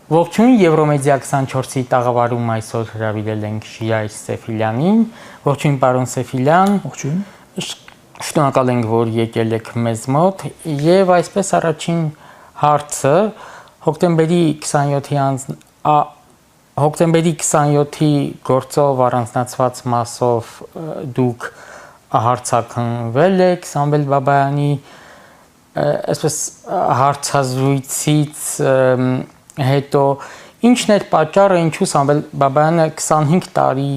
Ողջույն, Եվրոմեդիա 24-ի տաղավարում այսօր հրավիրել ենք Ժիրայր Սեֆիլյանին։ Ողջույն, պարոն Սեֆիլյան։ Ողջույն։ Շնորհակալ ենք, որ եկել եք մեզ մոտ, եւ այսպես առաջին հարցը հոկտեմբերի 27-ի գործով առանձնացված մասով դուք հարցաքննվել եք Սամվել Բաբայանի այսպես հարցազրույցից հետո ինչն էր պատճառը, ինչու Սամվել Բաբայանը 25 տարի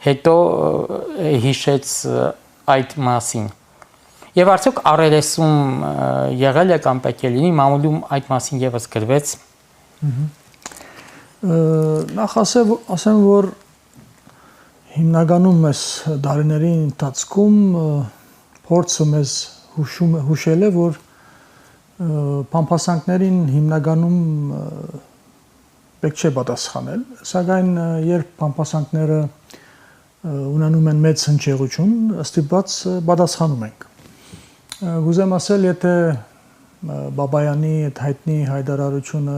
հետո հիշեց այդ մասին։ Եվ արդյոք առերեսում եղել է կամ պետք է լինի, մամուլում այդ մասին եւս գրվեց։ Նախ ասեմ, որ հիմնականում այս դարիների ընթացքում փորձը մեզ հուշել է, որ փամփասանքներին հիմնականում պետք չէ պատասխանել, սակայն երբ փամփասանքները ունենում են մեծ հնչեղություն, ստիպված պատասխանում ենք։ Գուզեմ ասել, եթե Բաբայանի այդ հայտնի հայտարարությունը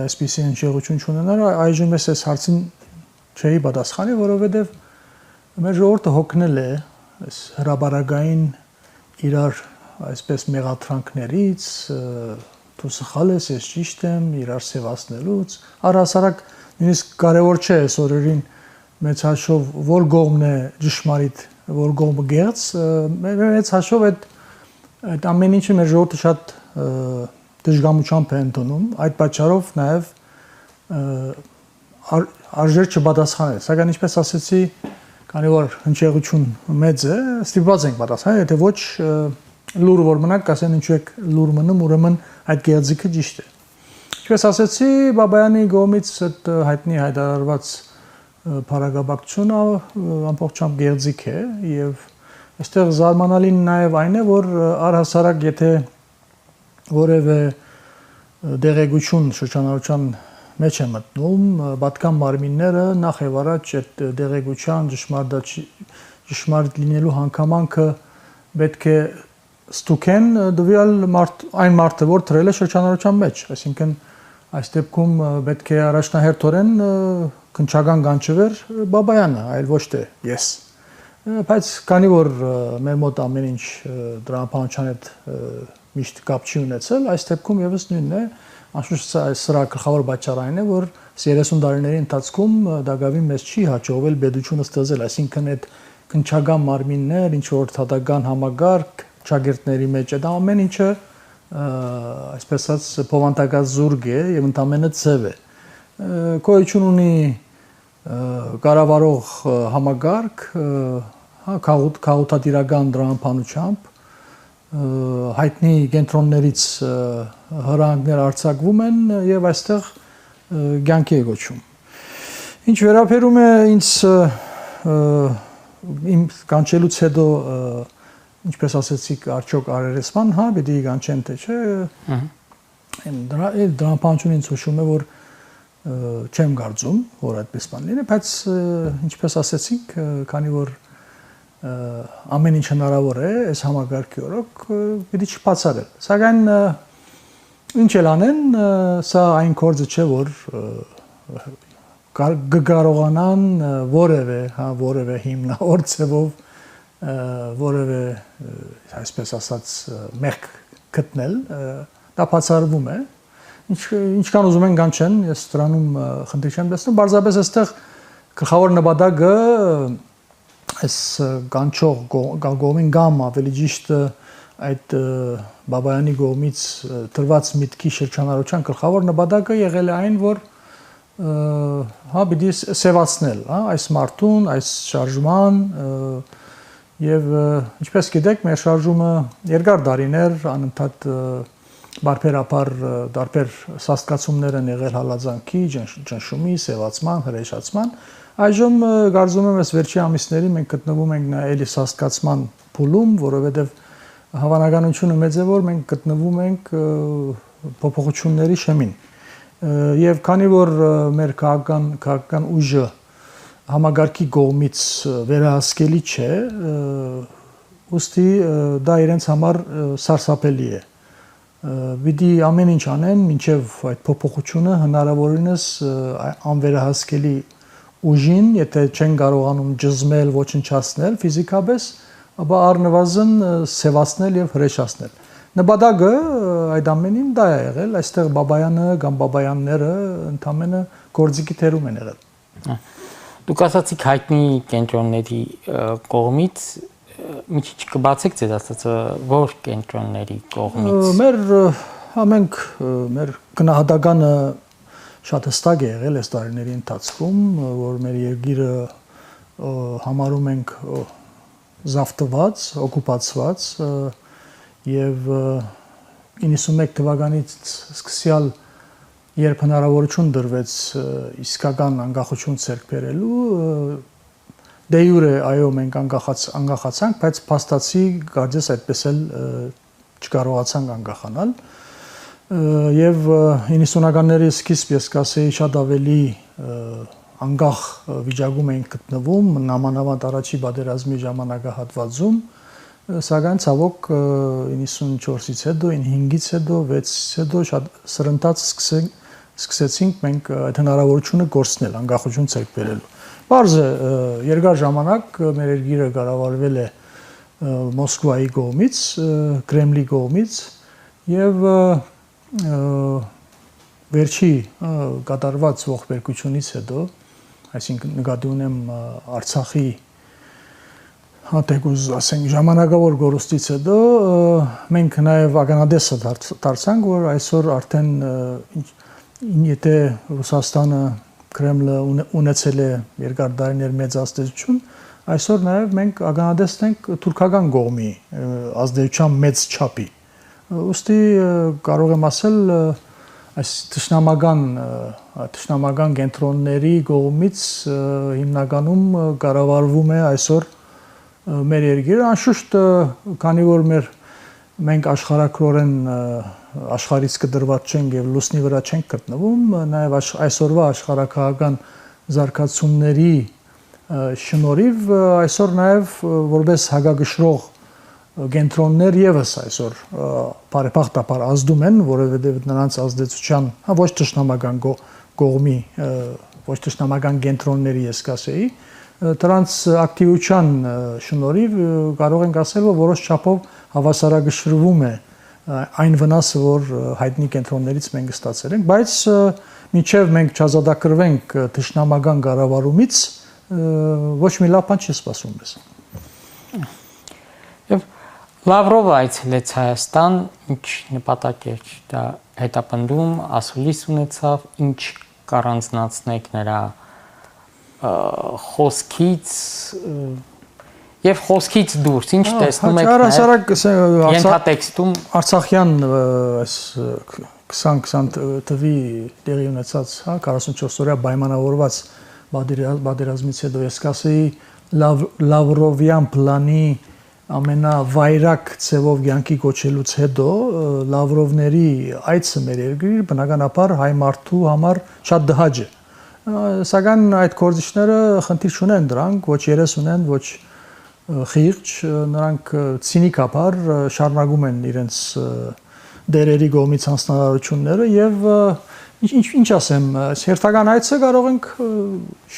այսպիսի հնչեղություն չունենար, այժմ ես այս հարցին չէի պատասխանի, որովհետև մեր ժողովուրդը հոգնել է այս հրաբարակային իրար այսպես մեղադրանքներից, դու սխալ ես, ես ճիշտ եմ, իրար սևացնելուց, առհասարակ նույնիսկ կարևոր չէ այս օրերին մեծ հաշվով որ կողմն է ճշմարիտ, որ կողմը գեղձ, մեծ հաշվով այդ ամեն ինչը մեր ժողովուրդը շատ դժգամությամբ է ընդունում, այդ պատճառով նաև արժեր չպատասխանել, սակայն ինչպես ասեցի, քանի որ հնչեղություն մեծ է, ստիպված ենք պատասխանել, եթե ոչ լուր որ մնաք, ասեն ինչու եք լուր մնում, ուրեմն այդ գեղձիկը ճիշտ է։ Ինչպես ասեցի, Բաբայանի կողմից այդ հայտնի հայտարարված փառագաբակցությունը ամբողջությամբ գեղձիկ է եւ այստեղ զարմանալին նաեւ այն է, որ առհասարակ եթե որևէ դեղեցություն շրջանառության մեջ է մտնում, պատկան մարմինները նախ եւ առաջ այդ դեղեցության ճշմարիտ լինելու հանգամանքը պետք է ստուգեն դվյալ այն մարդը, որ դրել է շրջանառության մեջ, այսինքն այս դեպքում պետք է առաջնահերթորեն քննչական կանչվեր Բաբայանը, այլ ոչ թե ես։ Բայց քանի որ մեր մոտ ամեն ինչ դրամապանության հետ միշտ կապ չի ունեցել, այս դեպքում եւս նույնն է, անշուշտ սրա գլխավոր պատճառը այն է, որ 30 տարիների ընթացքում դակավին մեզ չի հաջողվել պետությունը ստեղծել, այսինքն այդ քննչական մարմիններ, ինչ որ թատական համագարկ ճագերտների մեջ այդ ամեն ինչը այսպես ասած փոխանցական զուրկ է եւ ընդամենը ձև է գոյություն ունի կառավարող համագարկ քաղաքատիրական դրամապանությամբ հայտնի կենտրոններից հրահանգներ արձակվում են եւ այստեղ կյանքի է գոչում ինչ վերաբերում է ինձ իմ կանչելուց հետո ինչպես ասեցիք, արդյոք առերեսման, հա, պիտի կանչեն թե չէ, դրամապանությունը ինձ հուշում է, որ չեմ կարծում, որ այդպես բան լինի, բայց ինչպես ասեցիք, քանի որ ամեն ինչ հնարավոր է, այս համագարկի օրոք պիտի չբացառել։ Սակայն ինչ էլ անեն, սա այն գործը չէ, որ կկարողանան որևէ հիմնավոր ձևով որևէ այսպես ասած մեղք գտնել, դա բացառվում է։ Ինչքան ուզում են կանչեն, ես դրանում խնդիր չեմ տեսնում, բարձրապես այստեղ գլխավոր նպատակը այս կանչող կողմին կամ ավելի ճիշտ այդ Բաբայանի կողմից տրված միտքի շրջանառության գլխավոր նպատակը եղել է այն, որ հա պիտի սևացնել, հա, այս մարդուն, այս շարժման Եվ ինչպես գիտեք, մեր շարժումը երկար տարիներ անընդհատ բարբերաբար տարբեր սաստկացումներ են եղել հալածանքի, ճնշումի, սևացման, հրեշացման։ Այժմ կարծում եմ, այս վերջի ամիսներին մենք գտնվում ենք էլի սաստկացման փուլում, որովհետև հավանականությունը մեծ է, որ մենք գտնվում ենք փոփոխությունների շեմին։ Եվ քանի որ մեր քաղաքական ուժը համագարկի կողմից վերահսկելի չէ, ուստի դա իրենց համար սարսափելի է։ Պիտի ամեն ինչ անեն, մինչև այդ փոփոխությունը հնարավորինս անվերահսկելի ուժին, եթե չեն կարողանում ջզմել, ոչնչացնել ֆիզիկապես, ապա առնվազն սևացնել եւ հրեշացնել։ Նպատակը այդ ամենին դա է եղել, այստեղ Բաբայանը կամ Բաբայանները ընդամենը գործիքի թերում են եղել։ Դուք ասացիք հայտնի կենտրոնների կողմից մի քիչ կբացեք ձեր ասածը, որ կենտրոնների կողմից։ Մեր գնահատականը շատ հստակ է եղել այս տարիների ընթացքում, որ մեր երկիրը համարում ենք զավթված, օկուպացված եւ 91 թվականից սկսյալ երբ հնարավորություն դրվեց իսկական անկախություն ցերկ բերելու, դե յուրե այո մենք անկախացանք, բայց փաստացի կարծես այդպես էլ չկարողացանք անկախանալ եւ 90-ականների սկիզբ ես կասեի շատ ավելի անկախ վիճակում ենք գտնվում նամանավանդ առաջի պատերազմի ժամանակահատվածում, սակայն ցավոք 94-ից հետո, 95-ից հետո, 6-ից հետո շատ սրընթաց սկսեցինք մենք այդ հնարավորությունը կորցնել անկախություն ցերկ բերելու։ Պարզ է, երկար ժամանակ մեր երկիրը կառավարվել է Մոսկվայի կողմից, Կրեմլի կողմից եւ վերջի կատարված ողբերգությունից հետո, այսինքն նկատի ունեմ Արցախի հատեկուզ ասենք ժամանակավոր գորուստից հետո մենք նաեւ ականադեսը դարձանք, որ այսօր արդեն եթե Ռուսաստանը Կրեմլը ունեցել է երկար տարիներ մեծ ազդեցություն, այսօր նաև մենք ականադես ենք թուրքական կողմի ազդեցության մեծ չափի։ Ուստի կարող եմ ասել այս թշնամական կենտրոնների կողմից հիմնականում կառավարվում է այսօր մեր երկիրը, անշուշտ քանի որ մենք աշխարհակրորեն աշխարհից կտրված չենք եւ լուսնի վրա չենք գտնվում, նաեւ այսօրվա աշխարհակահական զարգացումների շնորհիվ այսօր նաեւ որպես հագագշրող կենտրոններ եւս այսօր բարեփոխտապար ազդում են, որովհետեւ նրանց ազդեցության ոչ թշնամական կողմի, ոչ թշնամական կենտրոնների ես կասեի, դրանց ակտիվության շնորհիվ կարող ենք ասել, որ որոշ չափով հավասարակշռվում է այն վնասը, որ հայտնի կենտրոններից մենք ստացել ենք, բայց մինչև մենք չազատագրվենք թշնամական կառավարումից, ոչ մի լավ բան չի սպասում մեզ։ Եվ Լավրովը այցելեց Հայաստան, ինչ նպատակ էր դա հետապնդում, ասուլիս ունեցավ, ինչ կառանձնացնեք նրա խոսքից եւ խոսքից դուրս ինչ տեսնում եք ենթատեքստում Արցախյան այս 2020 թվի տեղի ունեցած 44-օրյա պայմանավորված պատերազմից հետո ես կասեի Լավրովյան պլանի ամենավայրակ ցևով ցանկի կոչելուց հետո Լավրովների այցը մեր երկրի բնականաբար հայ մարդու համար շատ դհաճ է։ Սակայն այդ գործիչները խնդիր չունեն դրանք, ոչ երես ունեն, ոչ խիղճ, նրանք ցինիկաբար շարունակում են իրենց դերերի կողմից հանձնարարությունները եւ ինչ ասեմ, հերթական այցը կարող ենք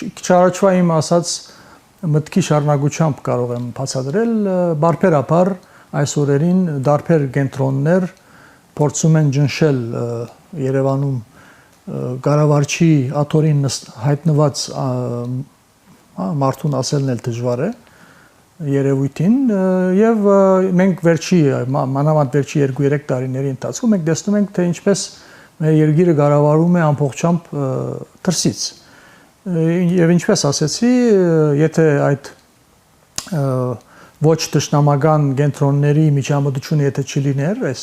քիչ առաջվա իմ ասած մտքի շարունակությամբ կարող եմ բացատրել, բարբերաբար այս օրերին դարբեր կենտրոններ փորձում են ճնշել Երևանում Գարավարչի աթորին հայտնված մարդուն ասելն էլ դժվար է երևույթին եւ մենք մանավանդ վերջի 2-3 տարիների ընթացքում մենք տեսնում ենք թե ինչպես մեր երկիրը կառավարվում է ամբողջությամբ դրսից եւ ինչպես ասեցի եթե այդ ոչ թշնամական կենտրոնների միջամտությունը եթե չլիներ այս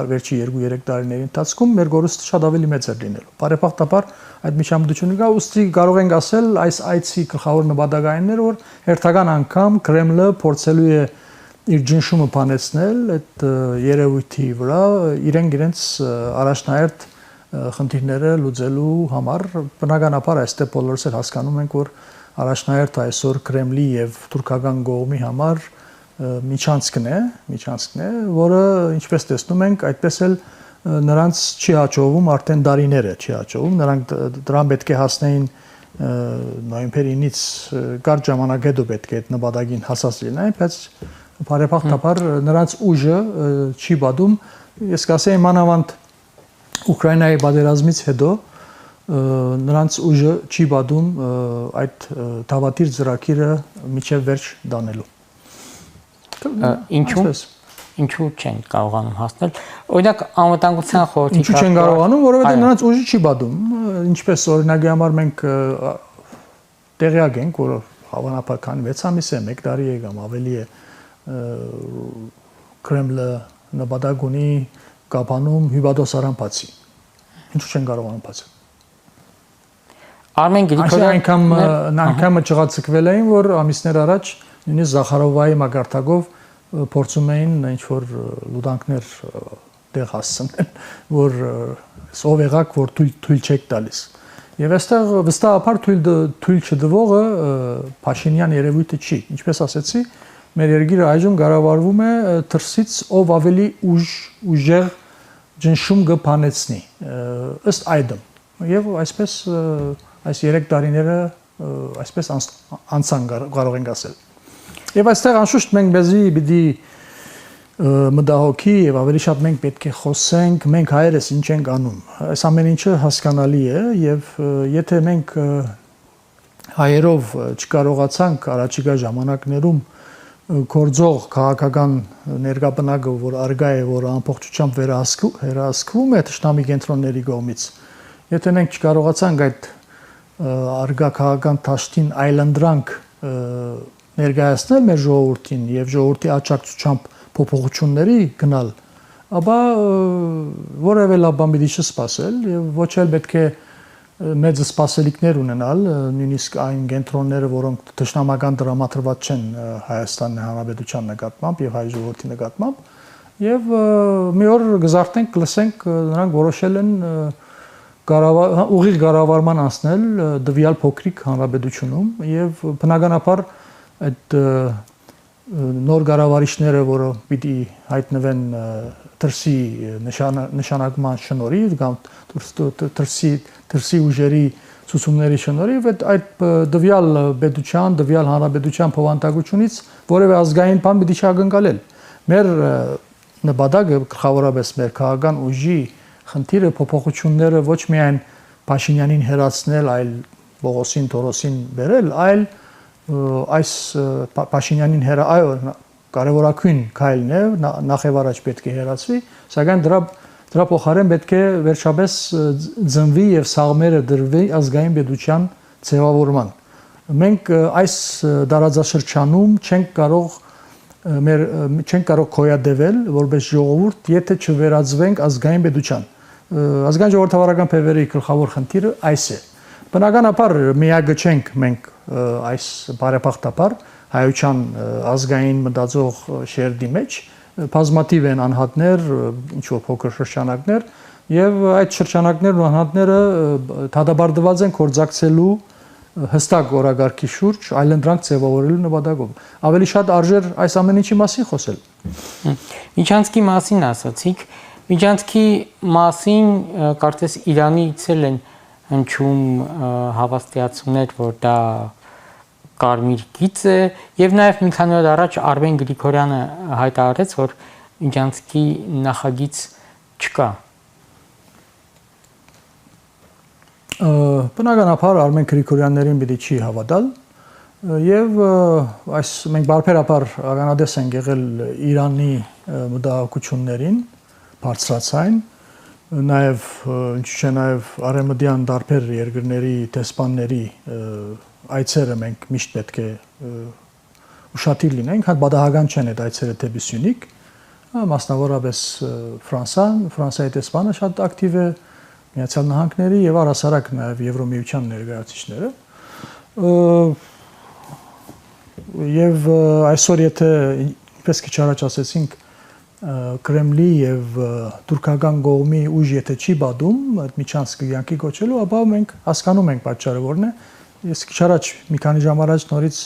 վերջի 2-3 տարիների ընթացքում մեր գորուստը շատ ավելի մեծ էր լինելու բարեփոխտապար այդ միջամտությունը կա ուստի կարող ենք ասել այս այցի գլխավոր նպատակայինն էր որ հերթական անգամ Կրեմլը փորձելու է իր ջնշումը բանեցնել այդ երևույթի վրա իրենց առաջնահերթ խնդիրները լուծելու համար բնականաբար այստեղ բոլորս էլ հասկանում ենք որ առաջնահերթ այսօր Կրեմլի եւ թուրքական կողմի համար միջանցքն է, որը ինչպես տեսնում ենք, այդպես էլ նրանց չի հաջողվում, արդեն դարիներ է չի հաջողվում, նրանք դրան պետք է հասնեին նոյեմբերինից կարճ ժամանակ հետո պետք է այդ նպատակին հասած լինեն, բայց բարեբախտաբար նրանց ուժը չի բադում, ես կասեի մանավանդ Ուկրաինայի պատերազմից հետո նրանց ուժը չի բադում այդ դավադիր ծրագիրը միջև վերջ դանելու։ Ինչու չեն կարողանում հասնել։ Օրինակ անվտանգության խորհրդի Ինչու չեն կարողանում, որովհետև նրանց ուժը չի բադում։ Ինչպես օրինակի համար մենք տեղյակ ենք, որ հավանաբար քան 6 ամիս է, 1 տարի է կամ ավելի է Կրեմլը նպատակ ունի Կապանում հյուպատոսարան բացի։ Ինչու չեն կարողանում բացել։ Արմեն Գրիգորյանը անգամը ճղացկվել էին, որ ամիսներ առաջ նույնիսկ Զախարովայի մագարտակով փորձում էին ինչ-որ լուտանքներ տեղ հասցնել, որ ով եղաք, որ թույլ չեք տալիս։ Եվ այստեղ վստահաբար թույլ չդվողը Փաշինյան երևույթը չի։ Ինչպես ասեցի, մեր երկիրը այժմ կառավարվում է դրսից ով ավելի ուժեղ ճնշում կփանեցնի ըստ այդմ։ Եվ այսպես այս 3 տարիները այսպես անցան կարող ենք ասել։ Եվ այստեղ անշուշտ մենք բեզի պիտի մտահոգի եւ ավելի շատ մենք պետք է խոսենք, մենք հայերս ինչ ենք անում։ Այս ամեն ինչը հասկանալի է եւ եթե մենք հայերով չկարողացանք առաջիկա ժամանակներում գործող քաղաքական ներկայապնակը, որ արգա է, որ ամբողջությամբ վերահսկվում է թշնամի կենտրոնների կողմից, եթե մենք չկարողացանք այդ արգա քաղաքական դաշտին այլանդրանք ներկայացնել մեր ժողովրդին եւ ժողովրդի աջակցությամբ փոփոխությունների գնալ, ապա որևէ լավ բան պիտի չսպասել եւ ոչ էլ պետք է մեծ սպասելիքներ ունենալ, նույնիսկ այն կենտրոնները, որոնք թշնամական դրամատրված չեն Հայաստանի Հանրապետության նկատմամբ եւ հայ ժողովրդի նկատմամբ, եւ մի օր գզարտենք, լսենք նրանք որոշել են ուղիղ կառավարման անցնել դվյալ փոքրիկ հանրապետությունում եւ բնականաբար այդ նոր կառավարիչները, որը պիտի հայտնվեն դրսի նշանակման շնորհիվ կամ դրսի ուժերի ցուցումների շնորհիվ այդ դվյալ պետության, դվյալ հանրապետության փոխանցությունից որևէ ազգային բան պիտի չակնկալել։ Մեր նպատակը գլխավորապես մեր քաղաքական ուժի խնդիրը փոփոխությունները ոչ միայն Փաշինյանին հերացնել, այլ Բողոսին, Թորոսին բերել, այլ այս Փաշինյանին կարևորագույն քայլն է, նախևառաջ պետք է հերացվի, սակայն դրա փոխարեն պետք է վերջապես ծնվի եւ սաղմերը դրվի ազգային պետության ձևավորման։ Մենք այս դարաձաշրջանում չենք կարող գոյատևել որպես ժողովուրդ, եթե չվերածվենք ազգային պետության։ Ազգային ժողովրդավարական փեվերի գլխավոր խնդիրը այս է։ Բնականաբար միակը չենք մենք այս բարեբախտաբար հայության ազգային մտածող շերտի մեջ բազմաթիվ են անհատներ, ինչ որ փոքր շրջանակներ եւ այդ շրջանակներն ու անհատները դատաբարտված են կորձակցելու հստակ օրագարկի շուրջ այլընտրանք ձևավորելու նպատակով։ Ավելի շատ արժեր այս ամեն ինչի մասին խոսել։ Միջանցքի մասին ասացիք, Միջանցքի մասին կարծես Իրանից են հնչում հավաստիացումներ, որ դա կարմիր գիծ է եւ նաեւ մի քանի օր առաջ Արմեն Գրիգորյանը հայտարարեց, որ Միջանցքի նախագիծ չկա։ Բնականաբար Արմեն Գրիգորյաններին պիտի չի հավատալ եւ այս մենք բարբերաբար ականատես ենք եղել Իրանի մտահոգություններին բարձրացային նաև ինչու՞ չէ նաև արևմտյան տարբեր երկրների դեսպանների այցերը մենք միշտ պետք է ուշադիր լինենք, հատ բադահական չեն այդ այցերը դեպի Սյունիք, մասնավորապես Ֆրանսիայի դեսպանը շատ ակտիվ է, Միացյալ Նահանգների եւ առհասարակ նաև Եվրոմիության ներկայացուցիչները։ Եվ այսօր եթե ինչպես քիչ առաջ ասեցինք Կրեմլի եւ թուրքական կողմի ուժ եթե չի բադում այդ միջանցքը յանքի կոչելու, ապա մենք հասկանում ենք պատճառը որն է։ Ես քիչ առաջ մի քանի ժամ առաջ նորից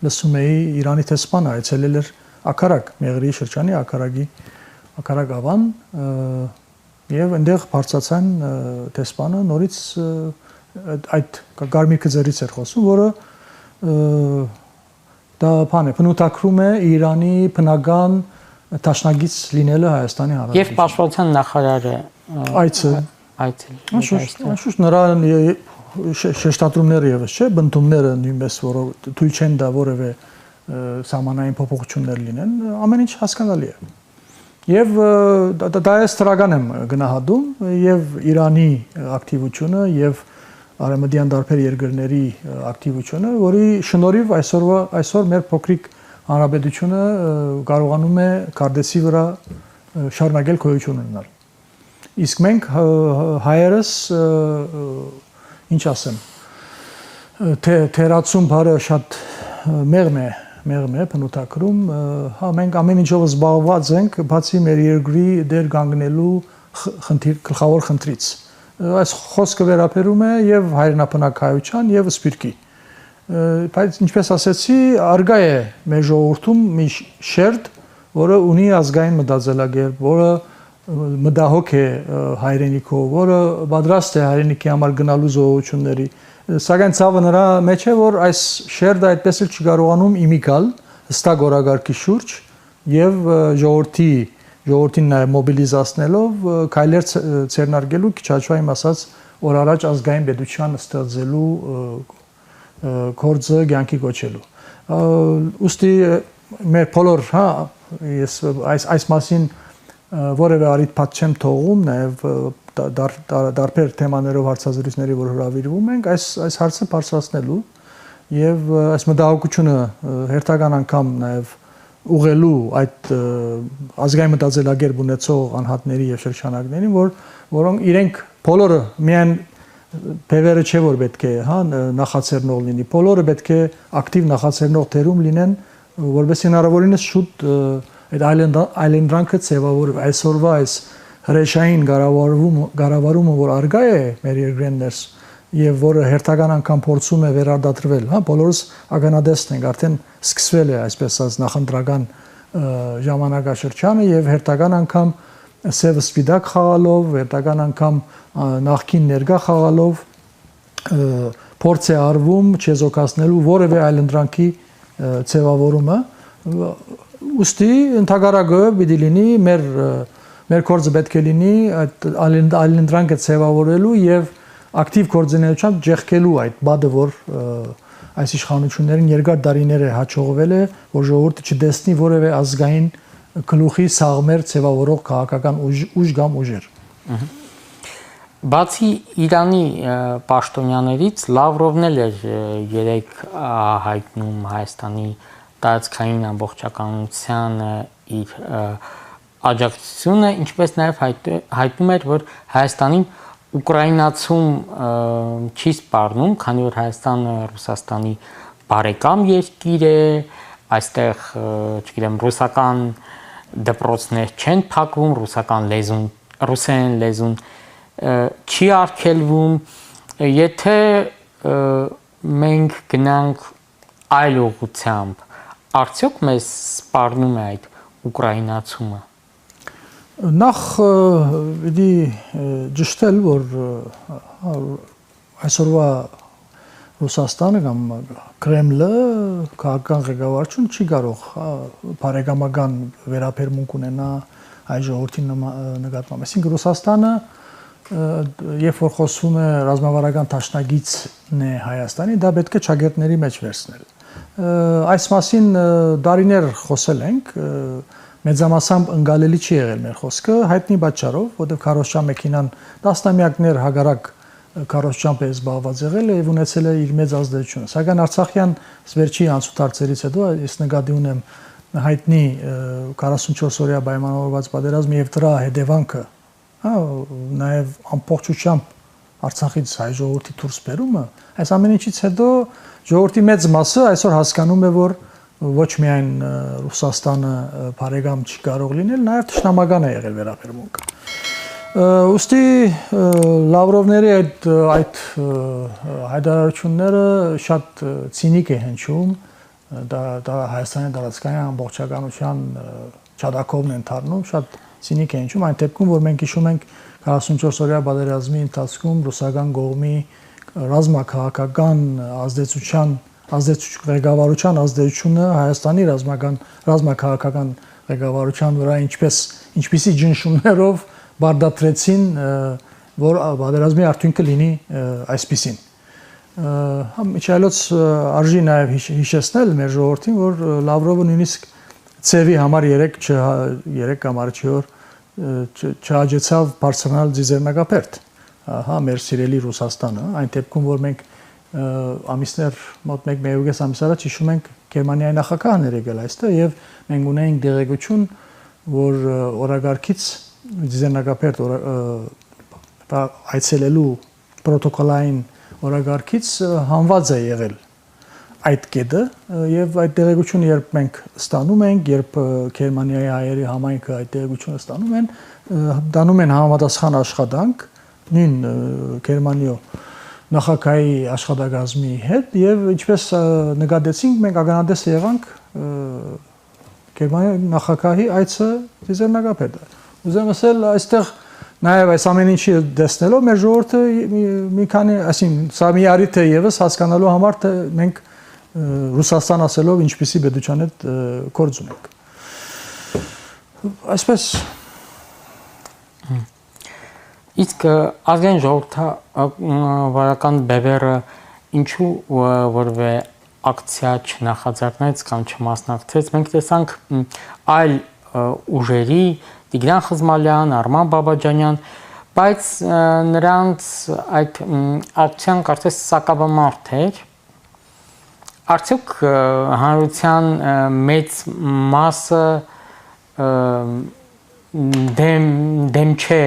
լսում էի Իրանի դեսպանը այցելել էր Աքարակ, Մեղրիի շրջանի Աքարակ ավան եւ այնտեղ բարձրացան դեսպանը նորից այդ Գարմիր Քզերից էր խոսում, որը դա բանը բնութագրում է Իրանի բնական տաշնագից լինելը Հայաստանի Հանրապետությունում։ Եվ պաշտպանության նախարարը Անշուշտ նրա շեշտադրումները եւս չէ, բնդումները նույնպես որը թույլ չեն դա որևէ սահմանային փոփոխություններ լինեն, ամեն ինչ հասկանալի է։ Եվ դա է ստրական եմ գնահատում եւ Իրանի ակտիվությունը եւ արևմտյան տարբեր երկրների ակտիվությունը, որի շնորհիվ այսօր մեր փոքրիկ հանրապետությունը կարողանում է Կարդեսի վրա շարունակել գոյություն ունենալ։ Իսկ մենք հայերս ինչ ասեմ, թերացում բառը շատ մեղմ է բնութագրում, հա մենք ամեն ինչով զբաղված ենք, բացի մեր երկրի դեր կանգնելու գլխավոր խնդրից։ Այս խոսքը վերաբերում է եւ հայրենաբնակ հայության եւ սպիրկի։ Բայց ինչպես ասեցի, արգա է մեր ժողովրդում մի շերտ, որը ունի ազգային մտածելակերպ, որը մտահոգ է հայրենիքով, որը պատրաստ է հայրենիքի համար գնալու զոհությունների։ Սակայն ցավը նրա մեջ է, որ այս շերտը այդպես էլ չի կարողանում իմիգալ հստակ օրակարգի շուրջ եւ ժողովրդին նաեւ մոբիլիզացնելով քայլեր ցերնարգելու քիչ հաշվային ասած օր առաջ ազգային պետության ստեղծելու գործը կյանքի կոչելու։ Ոստի մեր բոլոր, հա, ես այս մասին որևէ առիթ չեմ թողում, նաև տարբեր թեմաներով հարցազրույցների, որ հրավիրվում ենք, այս հարցը բարձրացնելու եւ այս մտահոգությունը հերթական անգամ նաև ուղղելու այդ ազգային մտածելակերպ ունեցող անհատների եւ շրջանակներին, որոնք իրենք բոլորը միայն բևերը չէ որ պետք է, հա, նախաձեռնող լինի, բոլորը պետք է ակտիվ նախաձեռնող թերում լինեն, որովհետեւ հնարավորինս շուտ այդ այլընտրանքը ձևավորվի այսօրվա այս հրեշային կառավարումը, որ արգա է մեր երկրեն ներս եւ որը հերթական անգամ փորձում է վերարտադրվել, հա, բոլորս ականադեսն ենք, արդեն սկսվել է այսպես ասած նախընտրական ժամանակաշրջանը եւ հերթական անգամ սև սպիտակ խաղալով, հերթական անգամ նախքին ներկա խաղալով փորձ է արվում չեզոքացնելու որևէ այլընտրանքի ձևավորումը։ Ոստի ընդհանրակը պիտի լինի մեր գործը պետք է լինի այդ այլընտրանքը ձևավորելու եւ ակտիվ կոորդինացիայով ջեղկելու այդ բադը, որ այս իշխանություններին երկար տարիներ է հաջողվել է, որ ժողովուրդը չտեսնի որևէ ազգային գլուխի սաղմեր ձևավորող քաղաքական ուժ կամ ուժեր։ Բացի Իրանի պաշտոնյաներից Լավրովն էլ էր երեք հայտնում Հայաստանի տարածքային ամբողջականությանը իր աջակցությունը, ինչպես նաև հայտնում էր, որ Հայաստանին ուկրաինացում չի սպառնում, քանի որ Հայաստանը Ռուսաստանի բարեկամ երկիր է, այստեղ, չգիտեմ, ռուսական դպրոցներ չեն փակվում, ռուսերեն լեզուն չի արգելվում, եթե մենք գնանք այլ ուղղությամբ, արդյոք մեզ սպառնում է այդ ուկրաինացումը։ Նախ պիտի ճշտել, որ այսօրվա Ռուսաստանը կամ Կրեմլը քաղաքական ղեկավարություն չի կարող բարեկամական վերաբերմունք ունենա այ ժողովրդի նկատմամբ։ Այսինքն Ռուսաստանը երբ որ խոսվում է ռազմավարական դաշնակիցն է Հայաստանի, դա պետք է ճակերտների մեջ վերցնել։ Այս մասին դարիներ խոսել ենք, մեծամասամբ ընկալելի չի եղել մեր խոսքը, հայտնի պատճառով, որովհետև քարոզչան մեքենան տասնամյակներ հագարակ քարոզչամբ է զբաղված եղել եւ ունեցել է իր մեծ ազդեցությունը։ Սակայն Արցախյան վերջի անցուդարձերից հետո ես նկատի ունեմ հայտնի 44-օրյա պայմանավորված պատերազմը եւ դրա հետևանքը, հա, նաեւ ամբողջությամբ Արցախից հայ ժողովրդի դուրս բերումը, այս ամեն ինչից հետո ժողովրդի մեծ մասը այսօր հասկանում է, որ ոչ միայն Ռուսաստանը բարեկամ չի կարող լինել, նաև թշնամական է եղել վերաբերմունքը։ Ոստի Լավրովների այդ հայտարարությունները շատ ցինիկ է հնչում, դա Հայաստանի տարածքային ամբողջականության չադակովն են դառնում, շատ սինիկ է հնչում, այն դեպքում, որ մենք հիշում ենք 44-օրյա պատերազմի ընթացքում ռուսական կողմի ռազմաքաղաքական ղեկավարության ազդեցությունը Հայաստանի ռազմաքաղաքական ղեկավարության վրա ինչպիսի ճնշումներով բարդացրեցին, որ պատերազմի արդյունքը լինի այսպիսին։ Միջայլոց արժի նաև հիշեցնել մեր ժողովրդին, որ Լավրովը նույնիսկ ցևի համար 3 կամ 4 օր չհաջեցավ բարձրանալ ձիզեռնակապերտ, մեր սիրելի Ռուսաստանը, այն դեպքում, որ մենք ամիսներ մոտ 1-1.5 ամիս առաջ հիշում ենք Գերմանիայի նախագահն էր եկել այստեղ եւ մենք ունեինք դեղեցություն, որ օրագարկից ձիզեռնակապերտ այցելելու պրոտոկոլային օրագարկից հանված է եղել այդ կետը եւ այդ դեղեցությունը երբ մենք ստանում ենք, երբ Գերմանիայի հայերի համայնքը այդ դեղեցությունը ստանում են, դանում են համապատասխան աշխատանք նույն Գերմանիո նախագահի աշխատակազմի հետ եւ ինչպես նկատեցինք մենք ականատես եղանք Գերմանիայի նախագահի այցը ձիզեռնակապետը։ Ուզեմ ասել այստեղ նաև այս ամեն ինչի տեսնելով մեր ժողովուրդը մի քանի, այսինքն սա մի առիթ է եւս հասկանալու համար թե մենք Ռուսաստան ասելով ինչպիսի պետության հետ գործ ունենք։ Այսպես իսկ ազգային ժողովրդավարական բևեռը ինչու որևէ ակցիա չնախաձեռնեց կամ չմասնակցեց, մենք տեսանք այլ ուժերի Տիգրան Խզմալյան, Արման Բաբաջանյան, բայց նրանց այդ ակցիան կարծես սակավամարդ էր։ Արդյոք հանրության մեծ մասը դեմ չէ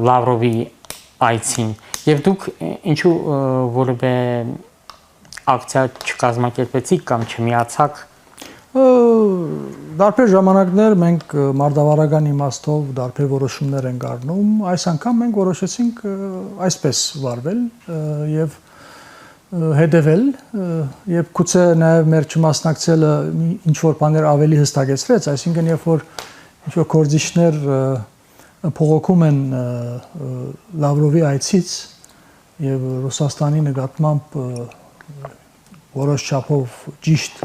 Լավրովի այցին եւ դուք ինչու որևէ ակցիա չկազմակերպեցիք կամ չմիացաք։ Դարբեր ժամանակներ մենք մարդավարական իմաստով դարբեր որոշումներ ենք առնում, այս անգամ մենք որոշեցինք այսպես վարվել եւ հետևել եւ գուցե նաեւ մեր չմասնակցելը ինչ որ բաներ ավելի հստակեցրեց, այսինքն երբ որ ինչ որ կորձիչներ փողոքում են Լավրովի այցից եւ Ռուսաստանի նկատմամբ որոշ չափով ճիշտ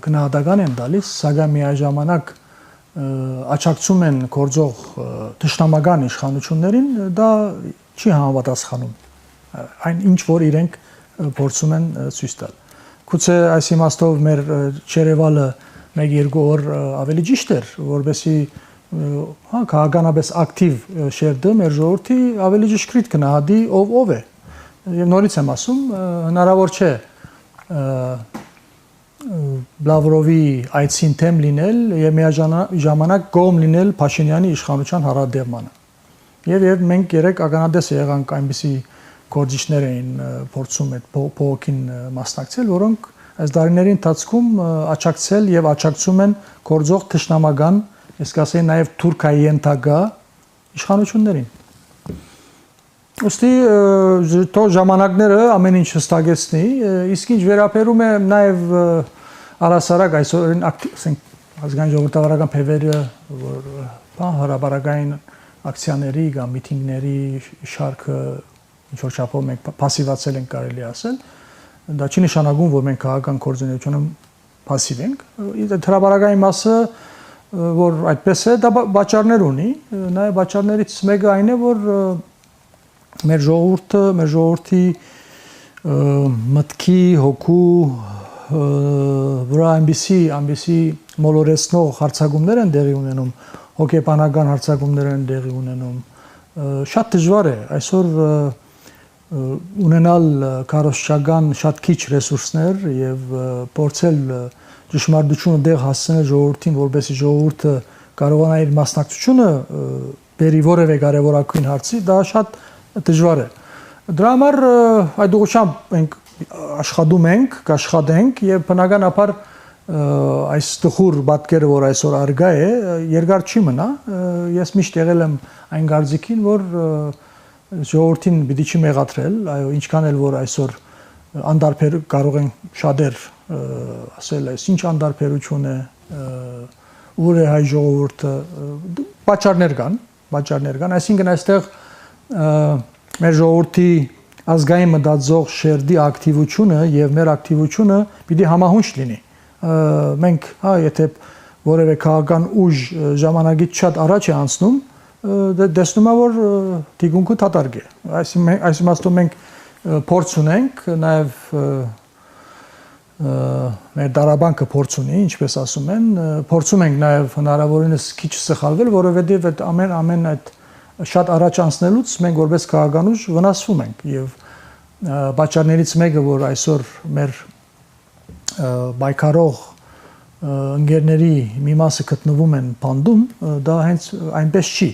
գնահատական են տալիս, սակայն միաժամանակ աջակցում են գործող թշնամական իշխանություններին, դա չի համապատասխանում այն ինչ որ իրենք փորձում են ցույց տալ։ Գուցե այս իմաստով մեր Չերևալը 1-2 օր ավելի ճիշտ էր, որովհետեւ քաղաքականապես ակտիվ շերտը մեր ժողովրդի ավելի ճշգրիտ գնահատի ով է։ Եվ նորից եմ ասում, հնարավոր չէ Լավրովի այցին թեմ լինել եւ միաժամանակ կողմ լինել Փաշինյանի իշխանության հարադերմանը։ Եվ մենք երեք ականատես եղանք այնպիսի գործիչներ էին փորձում այդ փողոքին մասնակցել, որոնք այս տարիների ընթացքում աջակցել եւ աջակցում են գործող թշնամական, իսկ ասեի նաեւ Թուրքիայի ենթակա իշխանություններին։ Ոստի թո ժամանակները ամեն ինչ հստակեցնի, իսկ ինչ վերաբերում է նաեւ առասարակ այսօր ասենք ազգային ժողովրդավարական փեվերը, որ հարաբերական ակցիաների կամ միտինգների շարքը ինչ որ չափով մենք пассивացել ենք կարելի ասել, դա չի նշանակում, որ մենք քաղաքական կոորդինացիոնում пассив ենք։ Հրաբարական մասը, որ այդպես է, դա բաճարներ ունի, նաեւ բաճարներից մեկը այն է, որ մեր ժողովրդի մտքի հոգու վրա այնպիսի մոլորեցնող հարցակումներ են տեղի ունենում, հոգեբանական հարցակումներ են տեղի ունենում, շատ դժվար է այսօր ունենալ քարոզչական շատ քիչ ռեսուրսներ եւ փորձել ճշմարտությունը դեղ հասցնել ժողովրդին, որովհետեւ ժողովուրդը կարողանա իր մասնակցությունը բերի որևէ կարևորագույն հարցի, դա շատ դժվար է։ Դրա համար այդ ուղղությամբ մենք աշխատում ենք, կաշխատենք եւ բնականաբար այս տխուր պատկերը, որ այսօր արգա է, երկար չի մնա։ Ես միշտ եղել եմ այն կարծիքին, որ ժողովրդին պիտի չի մեղադրել, այո, ինչքան էլ որ այսօր անդարբեր կարող են շատեր ասել, այս ինչ անդարբերություն է, ուր է հայ ժողովուրդը, պատճառներ կան, այսինքն այստեղ մեր ժողովրդի ազգային մտածող շերտի ակտիվությունը եւ մեր ակտիվությունը պիտի համահունչ լինի։ Մենք, եթե որևէ քաղաքական ուժ ժամանակից շատ առաջ է անցնում, տեսնում է որ դիգունքը դատարկ է։ Այս իմաստով մենք փորձ ունենք, նաեւ մեր դարաբանկը փորձ ունի, ինչպես ասում են, փորձում ենք նաեւ հնարավորինս քիչ սխալվել, որովհետեւ այդ ամեն այդ շատ առաջ անցնելուց մենք որպես քաղաքական ուժ վնասվում ենք եւ պատճառներից մեկը, որ այսօր մեր բայկարող ընկերների մի մասը գտնվում են բանդում, դա հենց այնպես չի։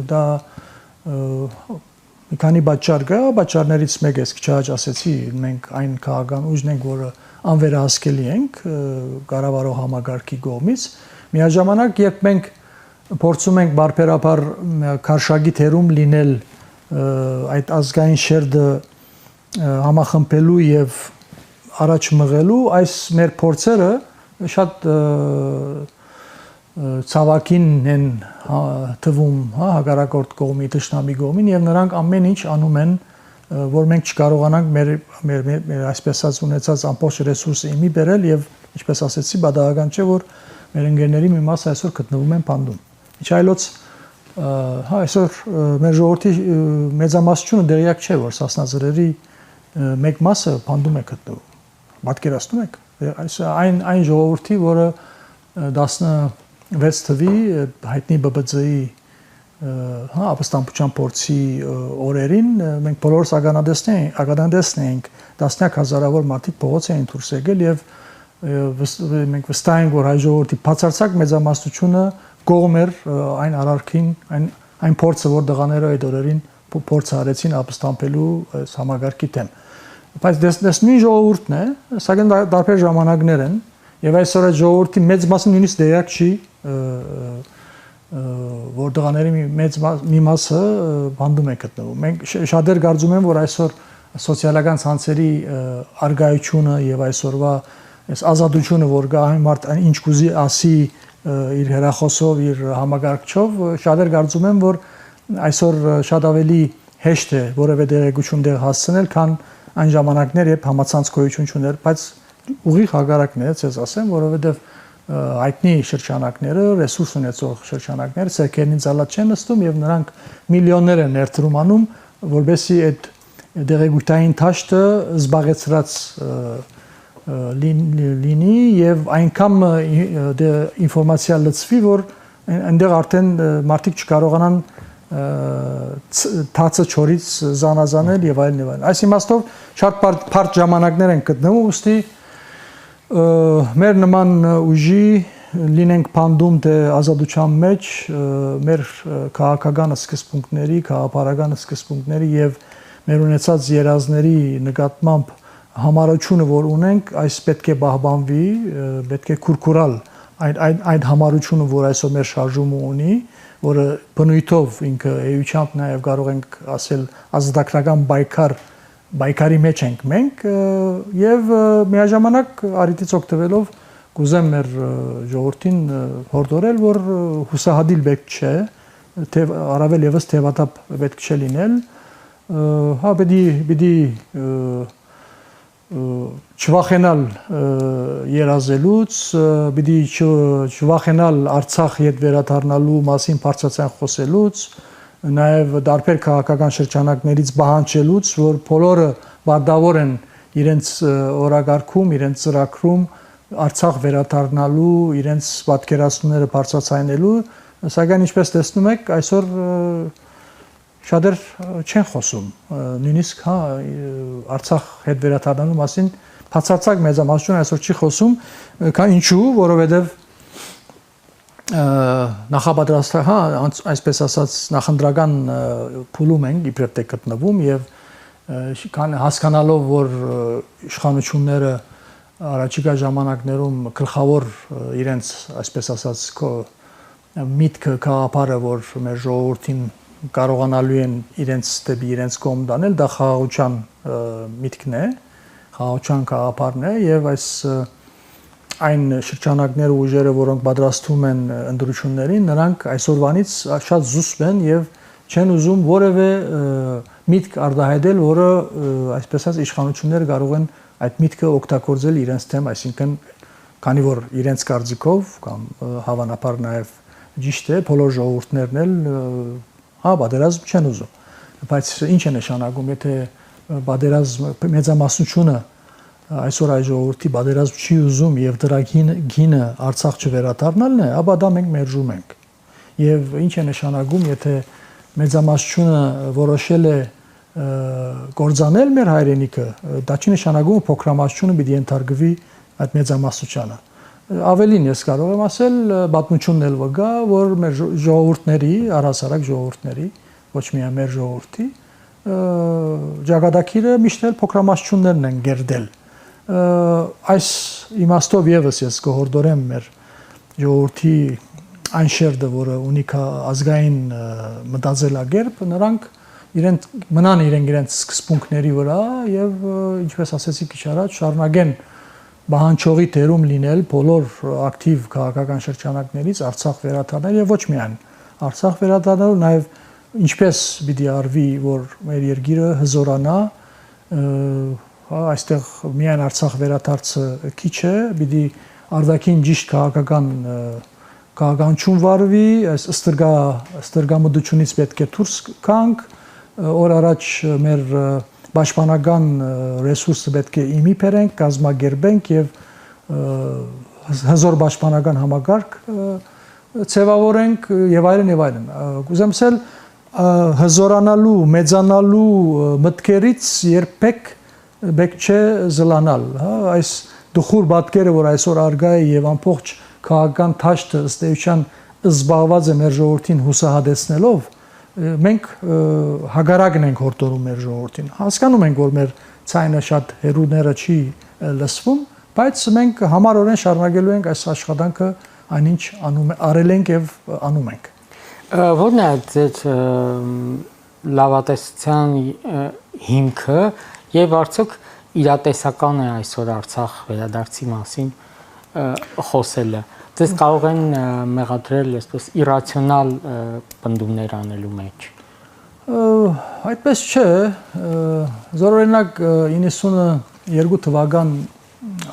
Դա մի քանի պատճառ կա, պատճառներից մեկը ես քիչ առաջ ասեցի, մենք այն քաղաքական ուժն ենք, որը անվերահսկելի ենք կառավարող համագարկի կողմից։ Միաժամանակ, երբ մենք փորձում ենք բարբերաբար քարշագի թերում լինել այդ ազգային շերտը համախմբելու եւ առաջ մղելու, այս մեր փորձերը շատ ցավակին են թվում, հակառակորդ կողմի դաշնամի կողմին եւ նրանք ամեն ինչ անում են, որ մենք չկարողանանք մեր այսպես ասած ունեցած ամբողջ ռեսուրսը իմի բերել եւ ինչպես ասեցի, բադաղական չէ, որ մեր ընկերների մի մասը այսօր գտնվում են բանդում։ Ինչ այլոց այսօր մեր ժողովրդի մեծամասնությունը դերյակ չէ, որ Սասնաձրերի մեկ մասը բանդում է գտնվում։ Պատկերացնում եք, այն ժողովրդի, որը 16 թվի հայտնի ԲԲԾ-ի ապստամբության փորձի օրերին մենք բոլորս ականատեսն էինք, տասնյակ հազարավոր մարդիկ փողոց էին դուրս եկել եւ մենք վստահ ենք, որ հայ ժողովրդի բացարձակ մեծամասնությունը կողմ էր այն արարքին, այն փորձը, որ դղաները այդ օրերին փորձ արեցին ապստամբելու համագարկի դեմ։ Բայց դեսնի ժողովուրդն է, սակայն տարբեր ժամանակներ են եւ այսօր այդ ժողովրդի մեծ մասը նույնիսկ դերակ չի, որ դղաների մի մասը բանդում է գտնվում։ Մենք շատեր կարծում են, որ այսօր սոցիալական ցանցերի արգայությունը եւ այսօրվա այս ազատությունը, որ գա այն մարդ ինչ կուզի ասի իր հեռախոսով, իր համագարկչով, շատեր կարծում են, որ այսօր շատ ավելի հեշտ է որևէ դերակցություն դեր հասցնել, քան այն ժամանակներ, երբ համացանց գոյություն չուներ, բայց ուղիղ հակառակն է, ցես ասեմ, որովհետեւ հայտնի շրջանակները, ռեսուրս ունեցող շրջանակները ցերկերին ցալած չեն նստում եւ նրանք միլիոններ են ներդրում անում, որովհետեւ այդ դերակցային թաշտը զբաղեցրած լինի եւ այնքան ինֆորմացիա լցվի, որ այնտեղ արդեն մարդիկ չկարողանան թացը չորից զանազանել եւ այլն եւ այլն։ Այս իմաստով շատ բարդ ժամանակներ են գտնվում, ուստի մեր նման ուժի լինենք բանդում թե ազատության մեջ, մեր քաղաքական սկզբունքների, քաղաքական սկզբունքների եւ մեր ունեցած երազների նկատմամբ համառությունը, որ ունենք, այս պետք է պահպանվի, պետք է քուրքուրալ այդ համառությունը, որ այսօր մեր շարժումը ունի, որը բնույթով ինքը էությամբ նաև կարող ենք ասել ազատագրական բայկարի մեջ ենք մենք եւ միաժամանակ արիտից օգտվելով կուզեմ մեր ժողովրդին հորդորել, որ հուսահատիլ պետք չէ, թե առավել եւս թեվատապ պետք չէ լինել, հա պիտի չվախենալ երազելուց, պիտի չվախենալ Արցախ հետ վերադառնալու մասին բարձրացան խոսելուց, նաև տարբեր քաղաքական շրջանակներից բանջելուց, որ բոլորը բարդավոր են իրենց օրակարգում, իրենց ծրագրում Արցախ վերադառնալու, իրենց պատկերացումները բարձրացնելու, սակայն ինչպես տեսնում եք, այսօր շատեր չեն խոսում, նույնիսկ Արցախ հետ վերադառնալու մասին բացարձակ մեծամասնություն այսօր չի խոսում, քան ինչու, որովհետև նախապատրաստական, այսպես ասած, նախընտրական փուլում ենք իբրև թե գտնվում եւ հասկանալով, որ իշխանությունները առաջիկա ժամանակներում գլխավոր իրենց, այսպես ասած, միտքը գաղափարը, որ մեր ժողովրդին կարողանալու են իրենց դեպի իրենց կողմ դանել, դա խաղաղության միտքն է, խաղաղության գաղափարն է եւ այս այն շրջանակները ուժերը, որոնք պատրաստում են ընդրություններին, նրանք այսօրվանից շատ զուսպ են եւ չեն ուզում որևէ միտք արտահայտել, որը այսպես ասած իշխանությունները կարող են այդ միտքը օգտագործել իրենց դեմ, այսինքն քանի որ իրենց կարծիքով կամ հավանաբար նաեւ ճիշտ է, բոլոր ժողովուրդներն էլ պատերազմ չեն ուզում, բայց ինչ է նշանակում, եթե պատերազմ մեծամասնությունը այսօր այ ժողովրդի պատերազմ չի ուզում եւ դրա գինը Արցախ չվերադառնալն է, ապա դա մենք մերժում ենք։ Եվ ինչ է նշանակում, եթե մեծամասնությունը որոշել է կործանել մեր հայրենիքը, դա չի նշանակում փոքրամասնությունը պիտի ենթարկվի այդ մեծամասնությանը։ Ավելին ես կարող եմ ասել, պատմությունն էլ վկա, որ մեր ժողովուրդների, առհասարակ ժողովուրդների, ոչ միայն մեր ժողովրդի, ճակատագիրը միշտ էլ փոքրամասնություններն են գերդել։ Այս իմաստով եւս ես կհորդորեմ մեր ժողովրդի այն շերտը, որը ունի ազգային մտածելակերպ, նրանք մնան իրենց սկզբունքների վրա եւ ինչպես ասեցի քիչ առաջ, շարունակեն բանջողի դերում լինել բոլոր ակտիվ քաղաքական շրջանակներից Արցախ վերադառնել եւ ոչ միայն Արցախ վերադառնալու, նաեւ ինչպես պիտի արվի, որ մեր երկիրը հզորանա, այստեղ միայն Արցախ վերադարձը քիչ է, պիտի արդակին ճիշտ քաղաքականություն վարվի, այս ստրգամտությունից պետք է դուրս գանք, օր առաջ մեր պաշտպանական ռեսուրսը պետք է իմի բերենք, կազմակերպենք եւ հզոր պաշտպանական համակարգ ձևավորենք եւ այլն եւ այլն։ Կուզեմ ասել հզորանալու, մեծանալու մտքերից երբեք պետք չէ զլանալ, հա, այս դխուր պատկերը, որ այսօր արգա է եւ ամբողջ քաղաքական թաշտը ըստ էության զբաղված է մեր ժողովրդին հուսահատեցնելով, մենք հագարակն ենք հորդորում մեր ժողովրդին։ Հասկանում ենք, որ մեր ցայնը շատ հերուները չի լսվում, բայց մենք համառորեն շարունակելու ենք այս աշխատանքը, այնինչ արել ենք եւ անում ենք։ Որն է այդ լավատեսության հիմքը եւ արդյոք իրատեսական է այսօր Արցախ վերադարձի մասին խոսելը։ Դες կարող են մեղադրել այսպես իրացիոնալ պնդումներ անելու մեջ։ Այդպես չէ, զորօրինակ 92 թվական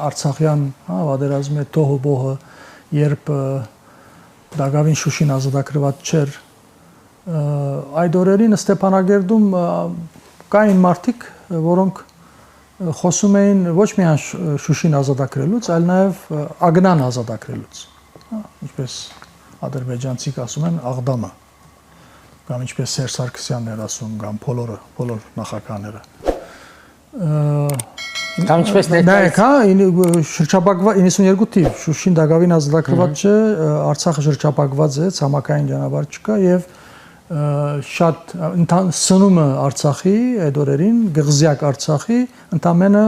Արցախյան պատերազմի տոհոբոհը, երբ Դագավին Շուշին ազատագրված չէր, այդ օրերին Ստեփանագերդում կային մարդիկ, որոնք խոսում էին ոչ միայն Շուշին ազատագրելուց, այլ նաև Ագնան ազատագրելուց, ինչպես ադրբեջանցիք ասում են Աղդամը, կամ ինչպես Սերժ Սարգսյանն էր ասում, կամ բոլոր նախագահները։ Կամ ինչպես շրջապակված 92 թիվ Շուշին Դագավին ազատագրված չէ, Արցախը շրջապակված է, ցամաքային ճանապարհ չկա եւ շատ սնումը Արցախի այդ օրերին, գղզյակ Արցախի ընդամենը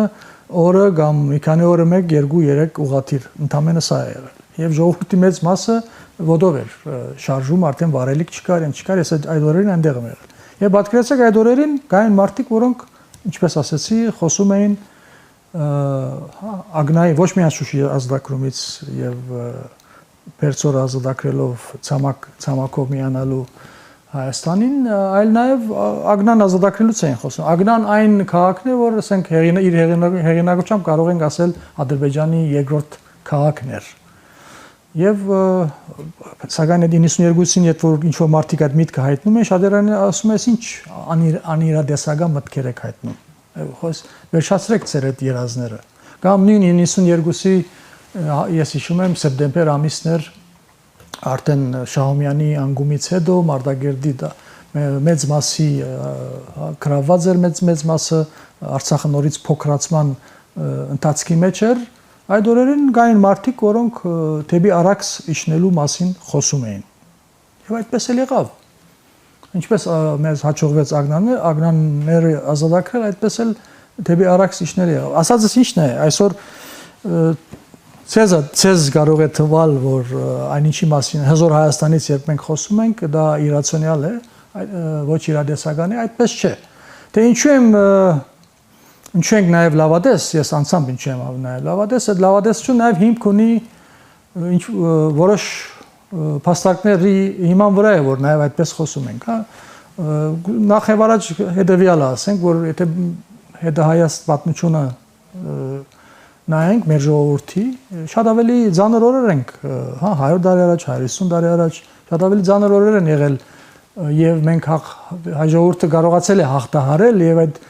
օրը կամ մի քանի օրը 1, 2, 3 ուղղաթիռ ընդամենը սա է եղել։ Եվ ժողովրդի մեծ մասը ոտով էր շարժում, արդեն վարելիք չկար, ես այդ օրերին այնտեղ եմ եղել։ Եվ պատկերացրեք այդ օրերին կային մարդիկ, որոնք, ինչպես ասեցի, խոսում էին Ագնայի ոչ միայն Շուշի ազատագրումից եւ Պերցոր ազատագրելով ցամաքով միանալու Հայաստանին, այլ նաև Ագնան ազատագրելուց էին խոսում։ Ագնան այն քաղաքն է, որ ասենք իր հեղինակությամբ կարող ենք ասել Ադրբեջանի երկրորդ քաղաքն էր։ Եվ սակայն այդ 92-ին, երբ որ ինչ-որ մարդիկ այդ միտքը հայտնում են, շատերն ասում են, ինչ անիրադեսական մտքեր եք հայտնում։ Վերջացրեք ձեր այդ երազները։ Կամ նույն 92-ի ես հիշում եմ սեպտեմբեր ամիսն էր, արդեն Շահումյանի անգումից հետո Մարտակերտի մեծ մասի գրաված էր, մեծ մասը Արցախը նորից փոքրացման ընթացքի մեջ էր, այդ օրերին կային մարդիկ, որոնք դեպի Արաքս իջնելու մասին խոսում էին։ Եվ այդպես էլ եղավ։ Ինչպես մեզ հաջողվեց Ագնանները ազատագրել, այդպես էլ դեպի Արաքս իջնել եղավ։ Ասածս ինչն է, այսօր Ցեզ կարող է թվալ, որ այնինչի մասին հզոր Հայաստանից երբ մենք խոսում ենք, դա իրացիոնալ է, ոչ իրադեսական է, այդպես չէ։ Դե ինչու եմ ինչու ենք նաև լավադես, ես անցամբ ինչու եմ նաև լավադես, այդ լավադեսությունը նաև հիմք ունի ինչ որոշ փաստարկների հիման վրա է, որ նաև այդպես խոսում ենք, հա։ Նախ եւ առաջ հետեւյալը ասենք, որ եթե հետահայաց պատմությունը նայենք մեր ժողովրդի, շատ ավելի ծանր օրեր ենք, հա, 100 տարի առաջ, 150 տարի առաջ, շատ ավելի ծանր օրեր են եղել եւ մենք հայ ժողովուրդը կարողացել է հաղթահարել եւ այդ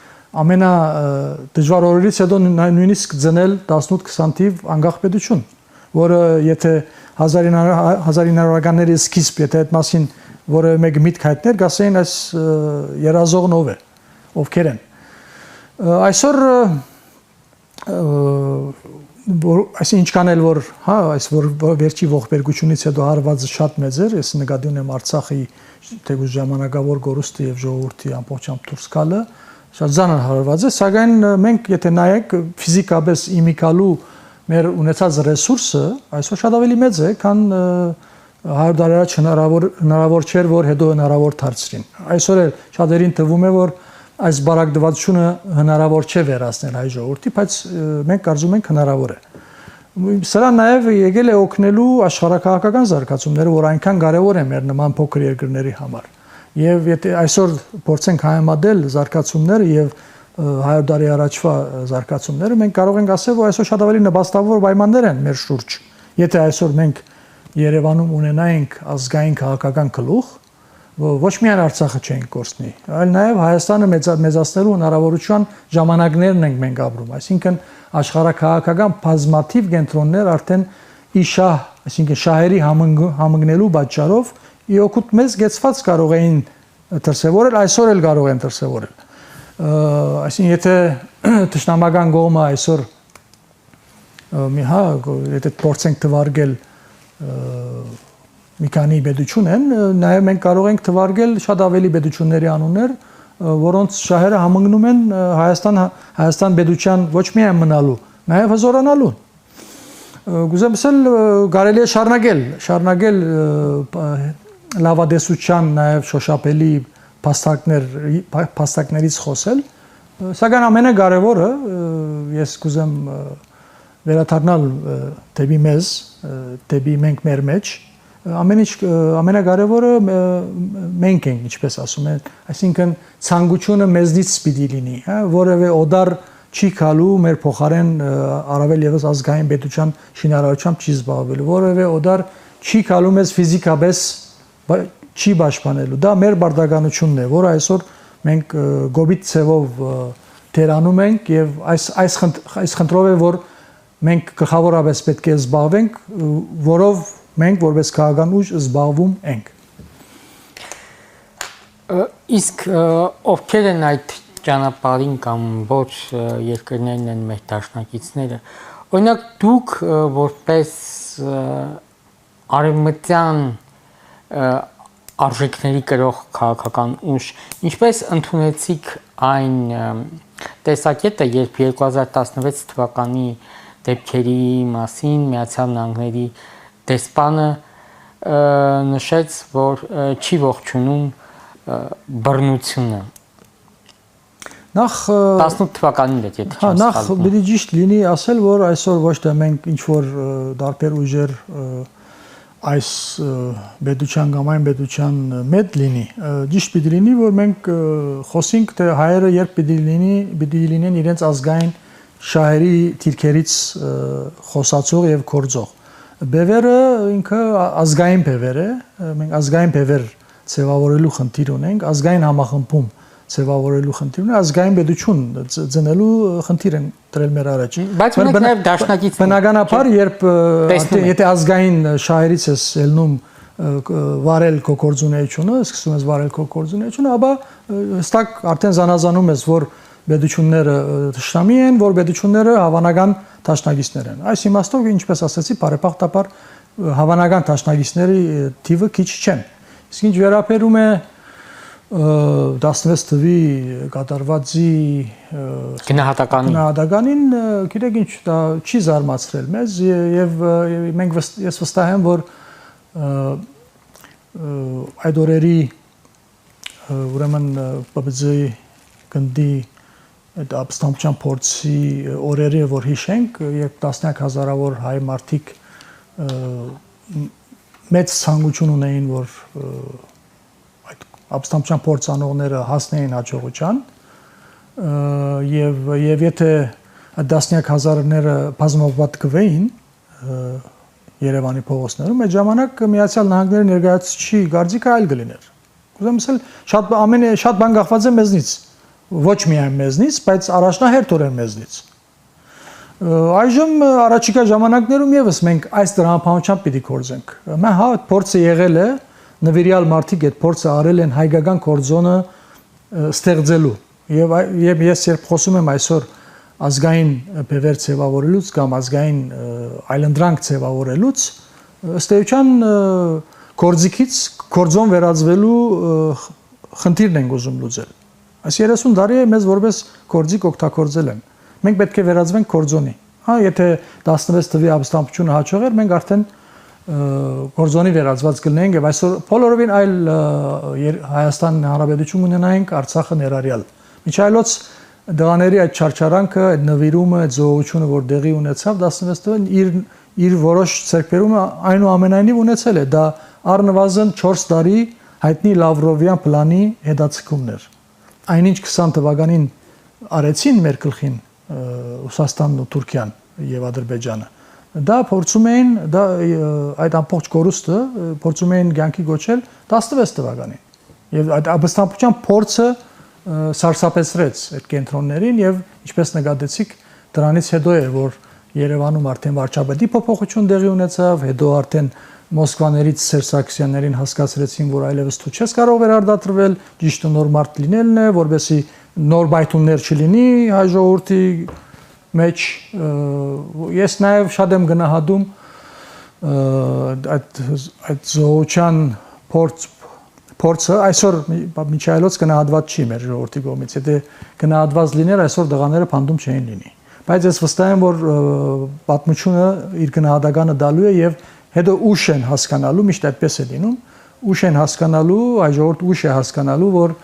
ամենա դժվար օրերից հետո նույնիսկ ծնել 18-20 թիվ անկախ պետություն, որը եթե 1900-ականների սկիզբ, եթե այդ մասին որը մեկ միտք հայտներ, գասեին այս երազողն ով է, ովքեր են։ Այսօր այսինքն ինչքան էլ որ, հա, այս որ վերջի ողբերգությունից հետո հարվածը շատ մեծ էր, ես նկատի ունեմ Արցախի թեկուզ ժամանակավոր գորուստի եւ ժողովրդի ամբողջությամբ դուրս գալը, շատ ծանր հարված է, սակայն մենք եթե նայենք ֆիզիկապես իմիկալու մեր ունեցած ռեսուրսը այսօր շատ ավելի մեծ է, քան 100 տարի առաջ հնարավոր չէր, որ հետո հնարավոր դարձրին։ Այսօր էլ շատերին թվում է, որ այս բարակդվածությունը հնարավոր չէ վերացնել հայ ժողովրդի, բայց մենք կարծում ենք հնարավոր է։ Սրա նաև եկել է օգնելու աշխարհակահաղական զարգացումները, որ այնքան կարևոր է մեր նման փոքր երկրների համար։ Եվ եթե այսօր փորձենք համեմատել զարգացումները եւ 100 տարի առաջվա զարգացումները, մենք կարող ենք ասել, որ այսօր շատ ավելի նպաստավոր պայմաններ են մեր շուրջ։ Եթե այսօր մենք Երևանում ունենայինք ազգային քաղաքական գլուխ, ոչ միայն Արցախը չենք կորցնի, այլ նաև Հայաստանը մեծացնելու հնարավորության ժամանակներն ենք մենք ապրում, այսինքն աշխարհակահաղական բազմաթիվ կենտրոններ արդեն իշահ, այսինքն շահերի համընկնելու պատճառով իօգուտ մեզ գեցված կարող էին դրսևորել, այսօր էլ կարող են դրսևորել։ Այսինքն եթե թշնամական կողմը այսօր եթե փորձենք թվարկել մի քանի պետություն են, նաև մենք կարող ենք թվարկել շատ ավելի պետությունների անուններ, որոնց շահերը համընկնում են Հայաստան պետության ոչ միայն մնալու, նաև հզորանալու։ Գուցե ասել կարելի է շարունակել լավադեսության նաև շոշափելի փաստարկներից խոսել, սակայն ամենակարևորը ես կուզեմ վերադառնալ դեպի մեզ, դեպի մենք մեր մեջ, ամենակարևորը մենք ենք, ինչպես ասում են, այսինքն ցանկությունը մեզնից պիտի լինի, հա, որևէ օդար չի գալու մեր փոխարեն առավել եւս ազգային պետության շինարարությամբ չի զբաղվելու, որևէ օդար չի գալու մեզ ֆիզիկապես չի պաշտպանելու, դա մեր բարդականությունն է, որը այսօր մենք գոբիտ ցևով թերանում ենք եւ այս խնդրով է, որ մենք գլխավորապես պետք է զբաղվենք, որով մենք որպես քաղաքական ուժ զբաղվում ենք։ Իսկ ովքեր են այդ ճանապարհին կամ ոչ երկրներն են մեր դաշնակիցները։ Օրինակ դուք որպես արևմտյան արժեքների կրող քաղաքական ուժ, ինչպես ընդունեցիք այն տեսակետը, երբ 2016 թվականի դեպքերի մասին Միացյալ Նահանգների դեսպանը նշեց, որ չի ողջունում բռնությունը։ Նախ 18 թվականին էր, եթե չեմ նախ պիտի ճիշտ լինի ասել, որ այսօր ոչ թե մենք ինչ որ դարբեր ուժեր այս պետության կամ այն պետության մեծ լինի, ճիշտ պիտի լինի, որ մենք խոսենք, թե հայերը երբ պիտի լինեն իրենց ազգային շահերի թիրքերից խոսացող եւ կորձող։ Բևերը ինքը ազգային բևեր է, մենք ազգային բևեր ձևավորելու խնդիր ունենք, ազգային համախմբում ձևավորելու խնդիր ունենք, ազգային պետություն ծնելու խնդիր են դրել մեր առաջ։ Բայց մենք նաեւ դաշնակից բնականաբար, երբ եթե ազգային շահերից ես ելնում վարել քո գործունեությունը, սկսում ես վարել քո գործունեությունը, ապա հստակ արդեն զանազանում ես, որ պետությունները թշնամի են, որ պետությունները հավանական դաշնակիցներ են։ Այս իմաստով, ինչպես ասացի, բարեբախտաբար հավանական դաշնակիցների թիվը քիչ չեն։ Իսկ ինչ վերաբերում է 16 թվի կատարվածի գնահատականին, գիտեք ինչ, դա չի զարմացրել մեզ եւ մենք ես վստահ եմ, որ այդ օրերի ուրեմն ՊԲԶ գնդի այդ ապստամբության փորձի օրերը որ հիշենք, երբ տասնյակ հազարավոր հայ մարդիկ մեծ ցանկություն ունեին, որ այդ ապստամբության փորձանողները հասնեին հաջողության, եւ եթե դասնյակ հազարները բազմապատկվեին Երևանի փողոցներում, այդ ժամանակ Միացյալ Նահանգների ներկայացուցիչի գարձիկը այլ կլիներ։ Կուզեմ ասել, շատ բան կախված է մեզնից, ոչ միայն մեզնից, բայց առաջնահերթորեն մեզնից։ Այժմ առաջիկա ժամանակներում եւս մենք այս դրամապանությամբ պիտի կործենք։ Մենք հա փորձը եղել է, նվիրյալ մարդիկ այդ փորձը արել են հայկական կորձոնը ստեղծելու։ Եվ ես երբ խոսում եմ այսօր ազգային բևեր ձևավորելուց կամ ազգային այլընտրանք ձևավորելուց, ըստ էության կորձիկից կորձոն վերածվելու խնդիրն ենք ուզում լուծել։ Այս 30 տարի է մեզ որպես կորձիկ օգտագործել են։ Մենք պետք է վերածվենք կորձոնի։ Հա, եթե 16 թվի ապստամբությունը հաջող էր, մենք արդեն կորձոնի վերածված կլինենք եւ այսօր բոլորովին այլ Հայաստան Հանրապետություն ունենայինք, Արցախը ներառյալ։ Միջայլոց դղաների այդ չարչարանքը, այդ նվիրումը, այդ զոհությունը, որ դեղի ունեցավ 16 թվականին իր որոշ ցերկերումը այնուամենայնիվ ունեցել է։ Դա առնվազն 4 տարի հայտնի Լավրովյան պլանի հետաձգումն էր։ Այնինչ 20 թվականին արեցին մեր գլխին Ռուսաստանն ու Թուրքիան եւ Ադրբեջանը։ Դա փորձում էին, այդ ամբողջ կորուստը փորձում էին կյանքի գոչել 16 թվականին։ Եվ այդ ապստամբության փորձը սարսափեցրեց այդ կենտրոններին եւ ինչպես նկատեցիք դրանից հետո է որ Երևանում արդեն վարչապետի փոփոխություն տեղի ունեցավ, հետո արդեն Մոսկվաներից Սերժ Սարգսյաններին հասկացրեցին, որ այլևս դու չես կարող վերարտադրվել, ճիշտ ու նոր մարդ լինելն է, որովհետեւ նոր բայթուններ չլինի հայ ժողովրդի մեջ։ Ես նաեւ շատ եմ գնահատում այդ զոհության փորձը այսօր միջայլոց գնահատված չի մեր ժողովրդի կողմից։ Եթե գնահատված լիներ, այսօր դղաները փանդում չէին լինի։ Բայց ես վստահ եմ, որ պատմությունը իր գնահատականը տալու է եւ հետո ուշ են հասկանալու, միշտ այդպես է լինում, ուշ են հասկանալու, այ ժողովուրդ ուշ է հասկանալու, որ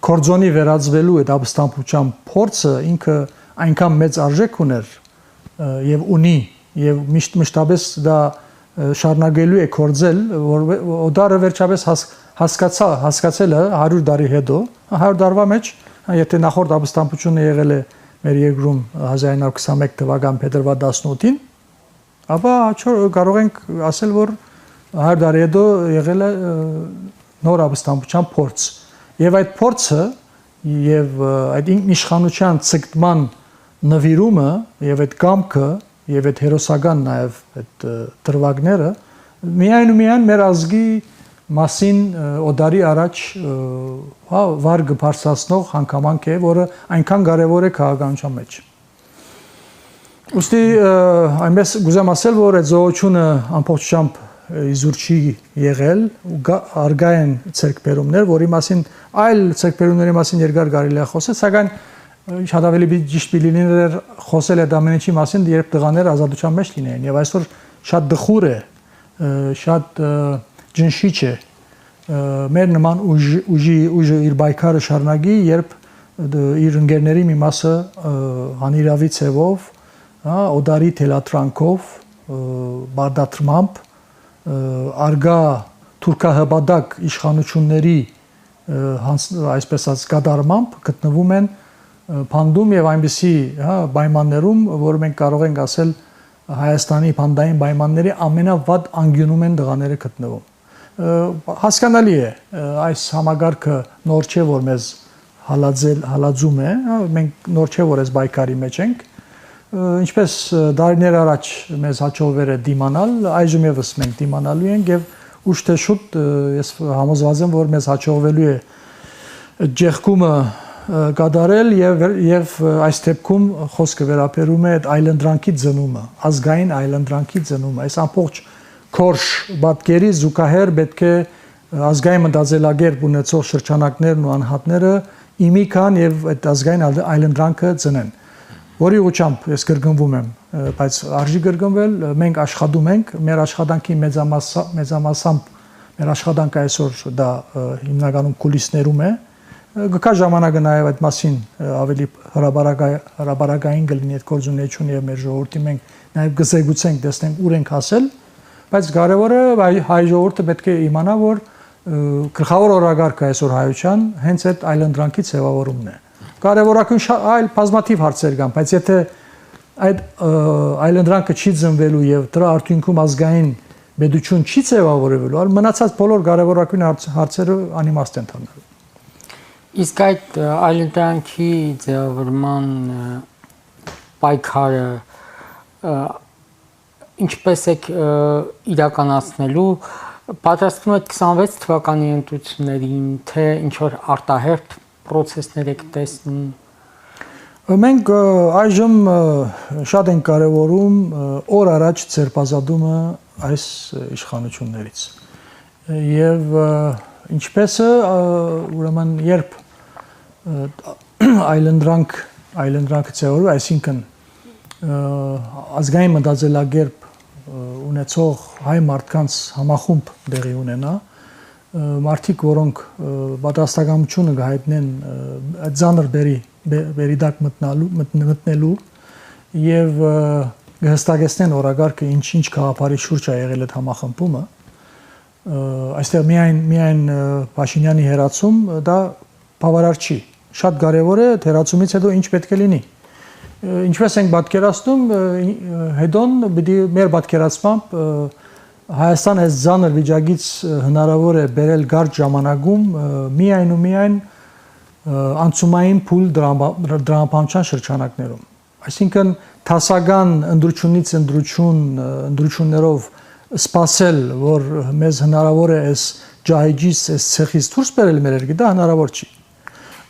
կորձոնի վերածվելու այդ ապստամբության փորձը ինքը այնքան մեծ արժեք ուներ եւ ունի եւ մշտապես դա շարունակելու է կորձել, որ օդարը վերջապես հասկացել է 100 տարի հետո, 100 տարվա մեջ, եթե նախորդ ապստամբությունը եղել է մեր երկրում 1921 թվական փետրվար 18-ին, ապա կարող ենք ասել, որ 100 տարի հետո եղել է նոր ապստամբության փորձ։ Եվ այդ փորձը եւ այդ ինքնիշխանության ցկտման նվիրումը եւ այդ կամքը եւ այդ հերոսական նաեւ այդ դրվագները միայն մեր ազգի մասին օդարի առաջ վարգը բարձրացնող հանգամանք է, որը այնքան կարևոր է քաղաքականության մեջ։ Ոստի այնպես գուզեմ ասել, որ այդ զոհությունը ամբողջությամբ իզուր չի եղել ու արգա են ցերկբերումներ, որի մասին այլ ցերկբերումների մասին երկար կարելի է խոսել, սակայն շատ ավելի ճիշտ լիներ խոսել այդ ամենի մասին, երբ տղաները ազատության մեջ լինեին, եւ այսօր շատ դխուր է, շատ ջնշիչ է մեր նման ուժը իր բայկարը շարունակի, երբ իր ընկերների մի մասը հանիրավի ցևով, օդարի թելատրանքով, բարդատրմամբ արգա թուրքահպատակ իշխանությունների այսպես ասած կատարմամբ գտնվում են փանդում եւ այնպիսի պայմաններում, որ մենք կարող ենք ասել Հայաստանի փանդային պայմանների ամենավատ անկյունում են դղաները գտնվում։ Հասկանալի է, այս համագարքը նոր չէ, որ մեզ հալածում է, մենք նոր չէ, որ այս բայկարի մեջ ենք։ Ինչպես դարիներ առաջ մեզ հաջողվել է դիմանալ, այժմ եւս մենք դիմանալու ենք եւ ուշ թե շուտ ես համոզված եմ, որ մեզ հաջողվելու է ջեղկումը կատարել եւ այս դեպքում խոսքը վերաբերում է այդ այլընտրանքի ծնումը, ազգային այլընտրանքի ծնումը։ Այս ամբողջ քորշ պատկերի զուգահեռ պետք է ազգային մտածելակերպ ունեցող շրջանակներն ու անհատները իմիքան եւ այդ ազգային այլընտրանքը ծնեն։ Որի ուղղությամբ ես կրկնվում եմ, բայց արժի կրկնվել, մենք աշխատում ենք, մեր աշխատանքի մեծամասամբ մեր աշխատանքը այսօր դա հիմնականում կուլիսներում է, գկա ժամանակը նաև այդ մասին ավելի հրաբարակային կլինի այդ գործունեությունը եւ մեր ժողովրդի մենք նաև գզեգուցենք, տեսնենք ուր ենք հասել, բայց կարևորը հայ ժողովուրդը պետք է իմանա, որ գլխավոր օրագարկը այսօր հայության հենց այդ այլընտրանքի ձևավորումն է։ Կարևորագույն այլ բազմաթիվ հարցեր կան, բայց եթե այդ այլընտրանքը չի ծնվելու եւ դրա արդյունքում ազգային բեդություն չի ձևավորվելու, այլ մնացած բոլոր կարևորագույն հարցերը անիմաստ են դառնալու։ Իսկ այդ այլընտրանքի ձևավորման պայքարը ինչպես եք իրականացնելու, պատրաստվում եք 26 թվականի ընտրություններին, թե ինչ որ արտահերթ process-ներ եք տեսնում։ Մենք այժմ շատ ենք կարևորում օր առաջ ձերբազատումը այս իշխանություններից։ Եվ ինչպես-է, ուրեմն երբ այլընտրանքը ձևավորվում, այսինքն ազգային մտածելակերպ ունեցող հայ մարդկանց համախումբ տեղի ունենա, մարդիկ, որոնք պատրաստակամությունը կհայտնեն այդ ծանր բերի տակ մտնելու եւ կհստակեցնեն օրագարկը ինչ գաղափարի շուրջ է եղել այդ համախմբումը, այստեղ միայն Փաշինյանի հերացում դա բավարար չի։ Շատ կարևոր է հերացումից հետո ինչ պետք է լինի։ Ինչպես ենք պատկերացնում, հետոն պիտի մեր պատկերացմամբ Հայաստան այս ծանր վիճակից հնարավոր է բերել կարճ ժամանակում միայն անցումային փուլ դրամապանության շրջանակներում։ Այսինքն դասական ընդրությունից ընդրություններով սпасել, որ մեզ հնարավոր է այս ջահիջից, այս ցեղից դուրս բերել մեր երկրի, դա հնարավոր չի։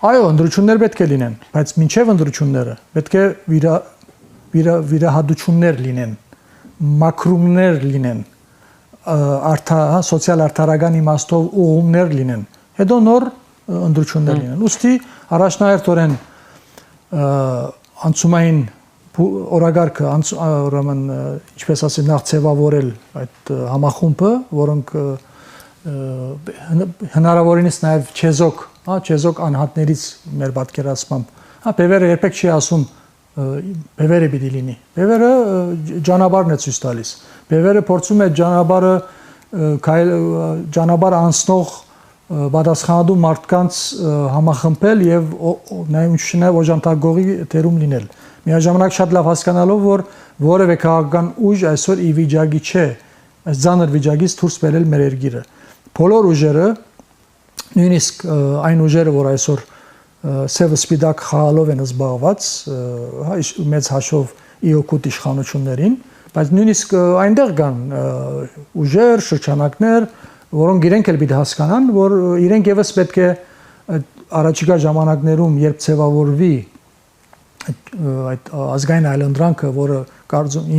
Այո, ընդրություններ պետք է լինեն, բայց մինչև ընդրությունները պետք է վիրահատություններ լինեն, մակրումներ լինեն, սոցիալ արդարական իմաստով ուղումներ լինեն, հետո նոր ընդրություններ լինեն։ Ուստի առաջնահերթորեն անցումային օրագարկը ուրեմն ինչպես ասեմ նախ ձևավորել այդ համախումբը, որոնք հնարավորինս նաև չեզոք անհատներից մեր պատկերացմամբ, բևերը երբեք չի ասում բևերը պիտի լինի։ Բևերը ճանապարհն է ցույց տալիս։ Բևերը փորձում է ճանապարհ անցնող պատասխանատու մարդկանց համախմբել եւ նաև օժանդակողի դերում լինել։ Միաժամանակ շատ լավ հասկանալով, որ որևէ քաղաքական ուժ այսօր ի վիճակի չէ այս ծանր վիճակից դուրս բերել մեր երկիրը։ Բոլոր ուժերը, նույնիսկ այն ուժերը, որ այսօր սև սպիտակ խաղալով են զբաղված, մեծ հաշվով իօկուտ իշխանություններին, բայց նույնիսկ այնտեղ կան ուժեր, շրջանակներ, որոնք իրենք էլ պիտի հասկանան, որ իրենք եւս պետք է առաջիկա ժամանակներում, երբ ձևավորվի այդ ազգային այլընտրանքը, որը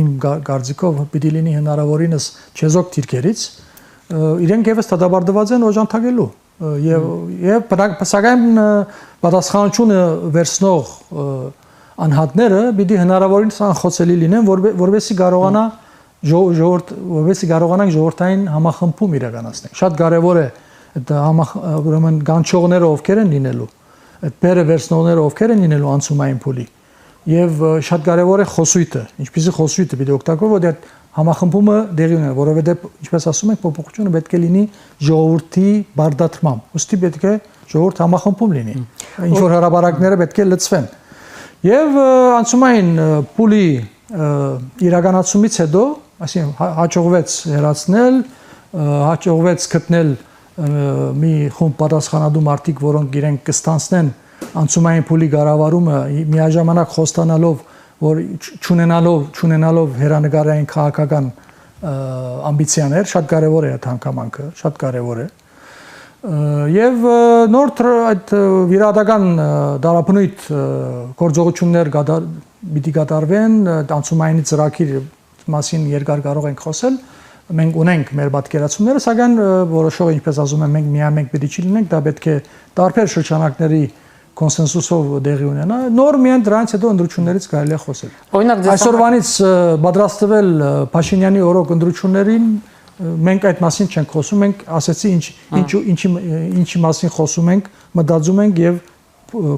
իմ կարծիքով պիտի լինի հնարավորինս չեզոք դիրքերից, իրենք եւս դատապարտված են օժանդակելու եւ սակայն պատասխանատվությունը վերցնող անհատները պիտի հնարավորինս անխոցելի լինեն, որովհետեւ կարողանանք ժողովրդային համախմբում իրականացնել։ Շատ կարևոր է ուրեմն գանչողները ովքեր են լինելու, այդ բերը վերցնողները ովքեր են լինելու անցումային փուլի եւ շատ կարևոր է խոսույթը, ինչպեսի խոսույթը պիտի օգտագործվի, որ այդ համախմբումը դեղի ունենա, որովհետեւ ինչպես ասում ենք, փոփոխությունը պետք է լինի ժողովրդի բարդացմամբ։ Ուստի պետք է ժողովուրդ համախմբում լինի։ Ինչ որ հրաբարակները պետք է լծվեն։ Եվ անցումային փուլի իրականացումից հետո, այսինքն հաջողվեց հերացնել, հաջողվեց գտնել մի խումբ պատասխանատու մարդիկ, որոնք իրենք կստանցնեն անցումային փուլի կառավարումը միաժամանակ խոստանալով, որ չունենալով հերանեկարային քաղաքական ամբիցիաներ, շատ կարևոր է այդ հանգամանքը, շատ կարևոր է։ Եվ նոր այդ վիրահատական դարաբնույթ գործողություններ պիտի կատարվեն, անցումային ծրագիր մասին երկար կարող ենք խոսել, մենք ունենք մեր պատկերացումները, սակայն որոշող ինչպես ասում եմ, մենք միայն պիտի չլինենք, դա պետք է տարբեր շրջանակների կոնսենսուսով դեղի ունենա, նոր միայն դրանից հետո ընտրություններից կարելի է խոսել։ Այսօրվանից պատրաստվել Փաշինյանի օրոք ընտրություններին մենք այդ մասին չենք խոսում, մենք ասեցի ինչի մասին խոսում ենք, մտածում ենք եւ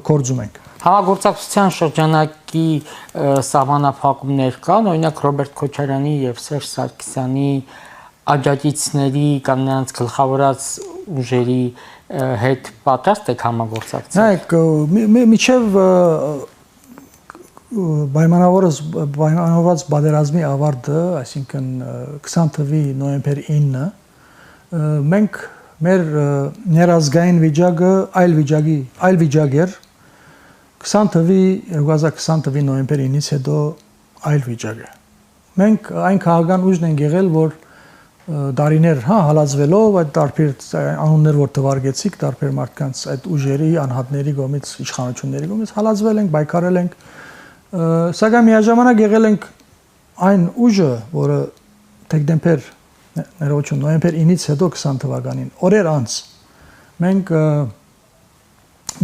կործում ենք։ Համագործակցության շրջանակի սահմանափակումներ կան, օրինակ Ռոբերտ Քոչարյանի եւ Սերժ Սարգսյանի աջակիցների կամ նրանց գլխավորած ուժերի հետ պատրաստ եք համագործակցել։ Նայեք, միջև պայմանավորված պատերազմի ավարտը, այսինքն 20 թվականի նոյեմբեր 9-ը, մենք մեր ներազգային վիճակը այլ վիճակ էր, 2020 թվականի նոյեմբեր 9-ից հետո այլ վիճակ է։ Մենք այն քաղաքական ուժն ենք եղել, որ դարիներ հալածվելով այդ տարբեր անուններ որ թվարկեցիք տարբեր մարդկանց այդ ուժերի անհատների կողմից իշխանությունների կողմից հալածվել ենք, բայկարել ենք, սակայն միաժամանակ եղել ենք այն ուժը, որը դեկտեմբեր ներողություն նոյեմբեր 9-ից հետո 20 թվականին օրեր անց մենք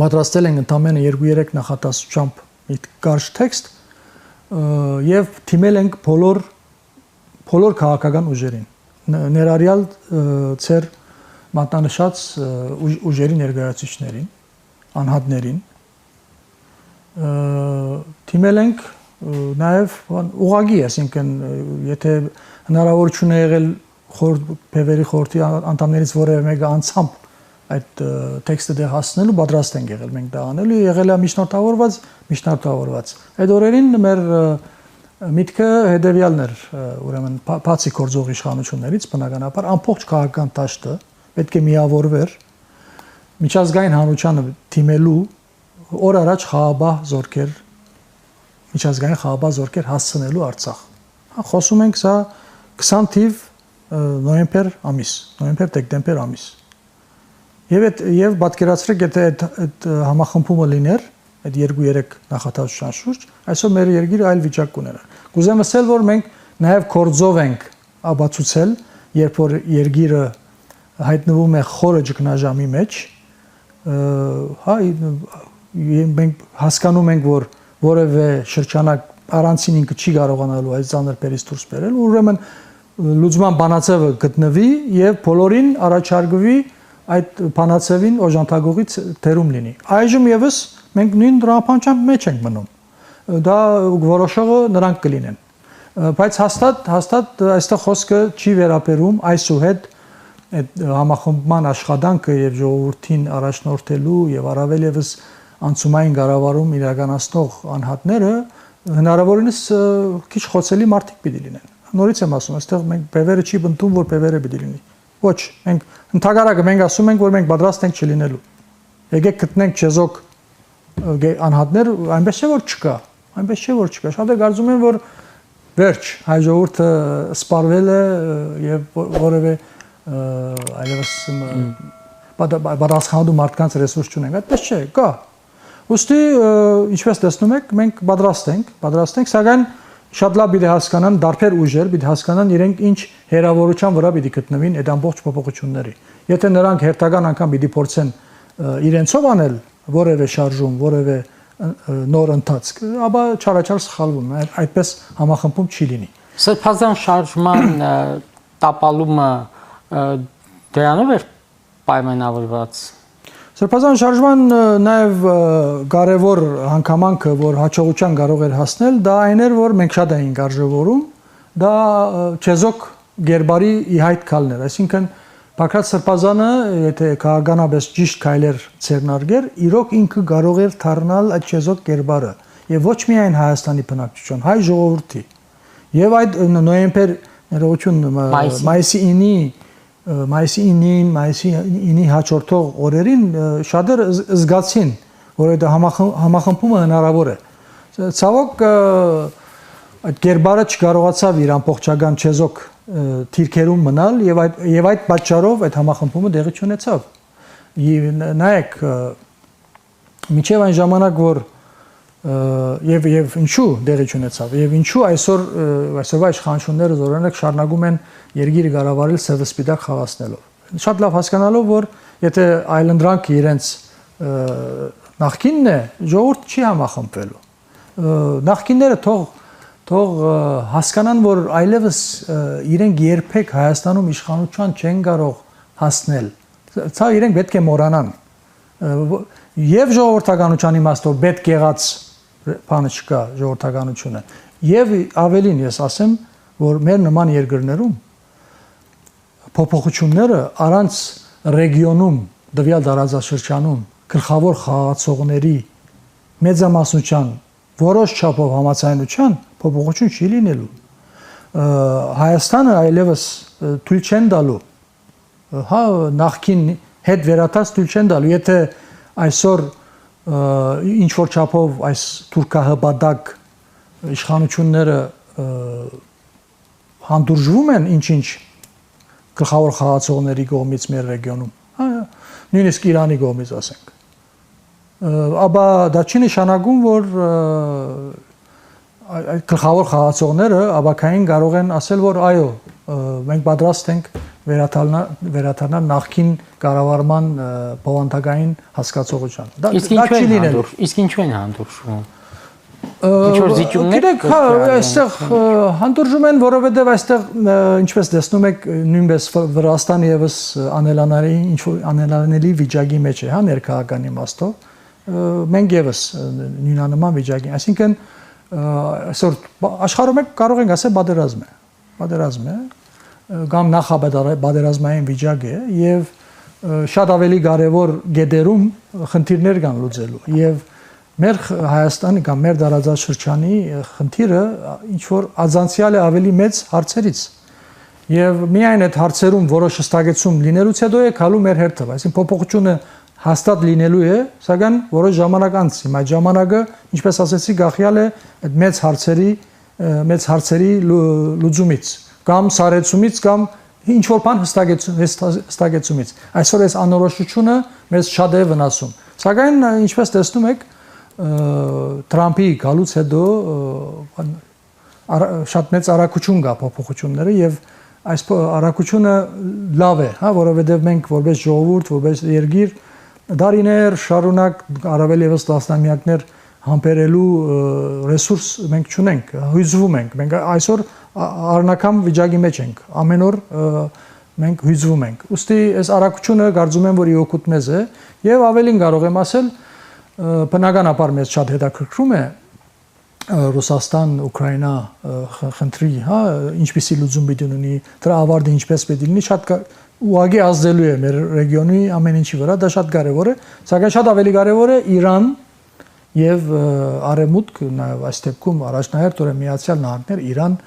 պատրաստել ենք ընդամենը 2-3 նախատեսությամբ մի կարճ տեքստ եւ թիմել ենք բոլոր քաղաքական ուժերին ներառյալ ծեր մատնանշած ուժերի ներկայացուցիչներին, անհատներին թիմել ենք նաև ուղղակի, այսինքն եթե հնարավորություն է եղել Փևերի խորհրդի անդամներից որևէ մեկը անցամբ այդ տեքստը դե հասնելու պատրաստ ենք եղել մենք դա անելու եղել է միջնորդավորված այդ օրերին մեր միտքը հետևյալն էր ուրեմն բացի գործող իշխանություններից բնականաբար ամբողջ քաղաքական դաշտը պետք է միավորվեր միջազգային հանրությանը թիմելու օր առաջ միջազգային խաղաբահ զորքեր հասցնելու Արցախ։ Խոսում ենք սա 20 թիվ նոյեմբեր-դեկտեմբեր ամիս։ Եվ պատկերացրեք, եթե այդ համախմբումը լիներ, այդ 2-3 նախատեսության շուրջ, այսօր մեր երկիրը այլ վիճակ կուներ։ Կուզեմ ասել, որ մենք նաև կորձով ենք ապացուցել, երբ որ երկիրը հայտնվում է խորը ճգնաժամի մեջ, մենք հասկանում ենք, որ որևէ շրջանակ առանցին ինքը չի կարողանալու այս ծանր պերից դուրս բերել, ուրեմն լուծման բանացևը գտնվի եւ բոլորին առաջարկվի այդ բանացևին օժանդակողից թերում լինի։ Այժմ եւս մենք նույն դրամապանչության մեջ ենք մնում։ Դա որոշողը նրանք կլինեն։ Բայց հաստատ այստեղ խոսքը չի վերաբերում այսուհետ այդ համախմբման աշխատանքը եւ ժողովրդին առաջնորդելու եւ առավել եւս անցումային կառավարում իրականացնող անհատները հնարավորինս քիչ խոցելի մարդիկ պիտի լինեն։ Նորից եմ ասում, այստեղ մենք բևերը չի բնդում, որ բևերը պիտի լինի։ Ոչ, մենք ընդհանրակը մենք ասում ենք, որ մենք պատրաստ ենք չլինելու։ Եկեք գտնենք չեզոք անհատներ, այնպես չէ որ չկա, Շատերը կարծում են, որ վերջ հայ ժողովուրդը սպառվել է եւ որևէ այլևս պատասխանատու մարդկանց ռեսուրս չունենք։ Այդպես չէ, կա։ Ուստի ինչպես տեսնում եք, մենք պատրաստ ենք, սակայն շատ լավ պիտի հասկանան դարբեր ուժեր, պիտի հասկանան իրենք ինչ հերավորության վրա պիտի գտնվին այդ ամբողջ փոփոխությունների։ Եթե նրանք հերթական անգամ պիտի փորձեն իրենցով անել որևէ շարժում, որևէ նոր ընթացք, ապա չարաչար սխալվում, այդպես համախմբում չի լինի։ Սրբազան շարժման տապալումը դրանով էր պայմանավորված։ Սրբազան շարժման նաև կարևոր հանգամանքը, որ հաջողության կարող էր հասնել, դա այն էր, որ մենք շատ էինք արժևորում, դա չեզոք գերբարի ի հայտ քալներ, այսինքն Բաքրատ Սրբազանը, եթե քաղաքականապես ճիշտ քայլեր ցերնարգեր, իրոք ինքը կարող էր դառնալ այդ չեզոք գերբարը, եւ ոչ միայն Հայաստանի բնակչության, հայ ժողովրդի։ Եվ այդ նոյեմբեր ներողություն մայիսի 9-ի հաջորդող օրերին շատեր զգացին, որ այդ համախմբումը հնարավոր է։ Ցավոք այդ գերբարը չկարողացավ իր ամբողջական չեզոք թիրքերում մնալ եւ այդ պատճառով այդ համախմբումը տեղի չունեցավ։ Նայեք, մինչեւ այն ժամանակ, որ եւ ինչու տեղի չունեցավ եւ ինչու այսօրվա իշխանությունները զորանակ շարունակում են երկիրը կառավարել սևսպիտակ խաղացնելով։ Շատ լավ հասկանալով, որ եթե այլընտրանքը իրենց նախկինն է, ժողովուրդ չի համախմբվելու։ Նախկինները թող թող հասկանան, որ այլևս իրենք երբեք Հայաստանում իշխանության չեն կարող հասնել։ Սա իրենք պետք է մոռանան։ Եվ ժողովրդականության իմաստով պետք եղած բանը չկա ժողովրդականությունը։ Եվ ավելին ես ասեմ, որ մեր նման երկրներում փոփոխությունները առանց ռեգիոնում, դվյալ տարածաշրջանում գլխավոր խաղացողների մեծամասնության որոշ չափով համաձայնության փոփոխություն չի լինելու։ Հայաստանը այլևս թույլ չեն տալու, հա, նախքին հետ վերադարձ թույլ չեն տալու, եթե այսօր ինչ որ չափով այս թուրքահպատակ իշխանությունները հանդուրժվում են ինչ-ինչ գլխավոր խաղացողների կողմից մեր ռեգիոնում, հա, նույնիսկ Իրանի կողմից ասենք, ապա դա չի նշանակում, որ այդ գլխավոր խաղացողները ապակային կարող են ասել, որ այո, մենք պատրաստ ենք վերադառնալ նախկին կառավարման բովանդակային հասկացողության։ Դա չի լինելու։ Իսկ ինչու են հանդուրժվում։ Ինչ որ զիջումներ։ Գիտեք, այստեղ հանդուրժում են, որովհետև այստեղ ինչպես տեսնում եք, նույնպես Վրաստանը եւս անելանելի վիճակի մեջ է, հա, ներքաղաքական իմաստով։ Մենք եւս նույնանման վիճակի, այսինքն այսօր աշխարհում կարող ենք ասել պատերազմ է, կամ նախապատերազմային վիճակ է եւ շատ ավելի կարեւոր գետերում խնդիրներ կան լուծելու եւ մեր Հայաստանի կամ մեր տարածաշրջանի խնդիրը ինչ որ ազանցիալ է ավելի մեծ հարցերից եւ միայն այդ հարցերում որոշ հստակեցում լինելուց հետո է գալու մեր հերթը, այսինքն փոփոխությունը հաստատ լինելու է, սակայն որոշ ժամանակ անց, հիմա այդ ժամանակը, ինչպես ասեցի, գախյալ է այդ մեծ հարցերի լուծումից, կամ սարեցումից, կամ ինչ որ բան հստակեցումից։ Այսօր այս անորոշությունը մեզ շատ է վնասում։ Սակայն ինչպես տեսնում եք, Թրամփի գալուց հետո շատ մեծ արագություն կա փոփոխությունները եւ այս արագությունը լավ է, հա, որովհետեւ մենք որպես ժողովուրդ, որպես երկիր դարիներ շարունակ առավել եւս տասնամյակներ համբերելու ռեսուրս մենք չունենք, հույզվում ենք։ Մենք այսօր առնական վիճակի մեջ ենք, ամեն օր մենք հույզվում ենք։ Ուստի այս արագությունը կարծում եմ, որ իօգուտ մեզ է եւ ավելին կարող եմ ասել, բնականաբար մեզ շատ հետաքրքրում է Ռուսաստան-Ուկրաինա խնդրի, հա, ինչպիսի լուծում պիտի ունի, դրա ավարտը ինչպես պիտի լինի, շատ ուղղակի ազդելու է մեր ռեգիոնի ամեն ինչի վրա, դա շատ կարևոր է, սակայն շատ ավելի կարևոր է Իրան եւ Արևմուտք, նաեւ այս դեպքում առաջնահերթ Միացյալ Նահանգներ, Իրան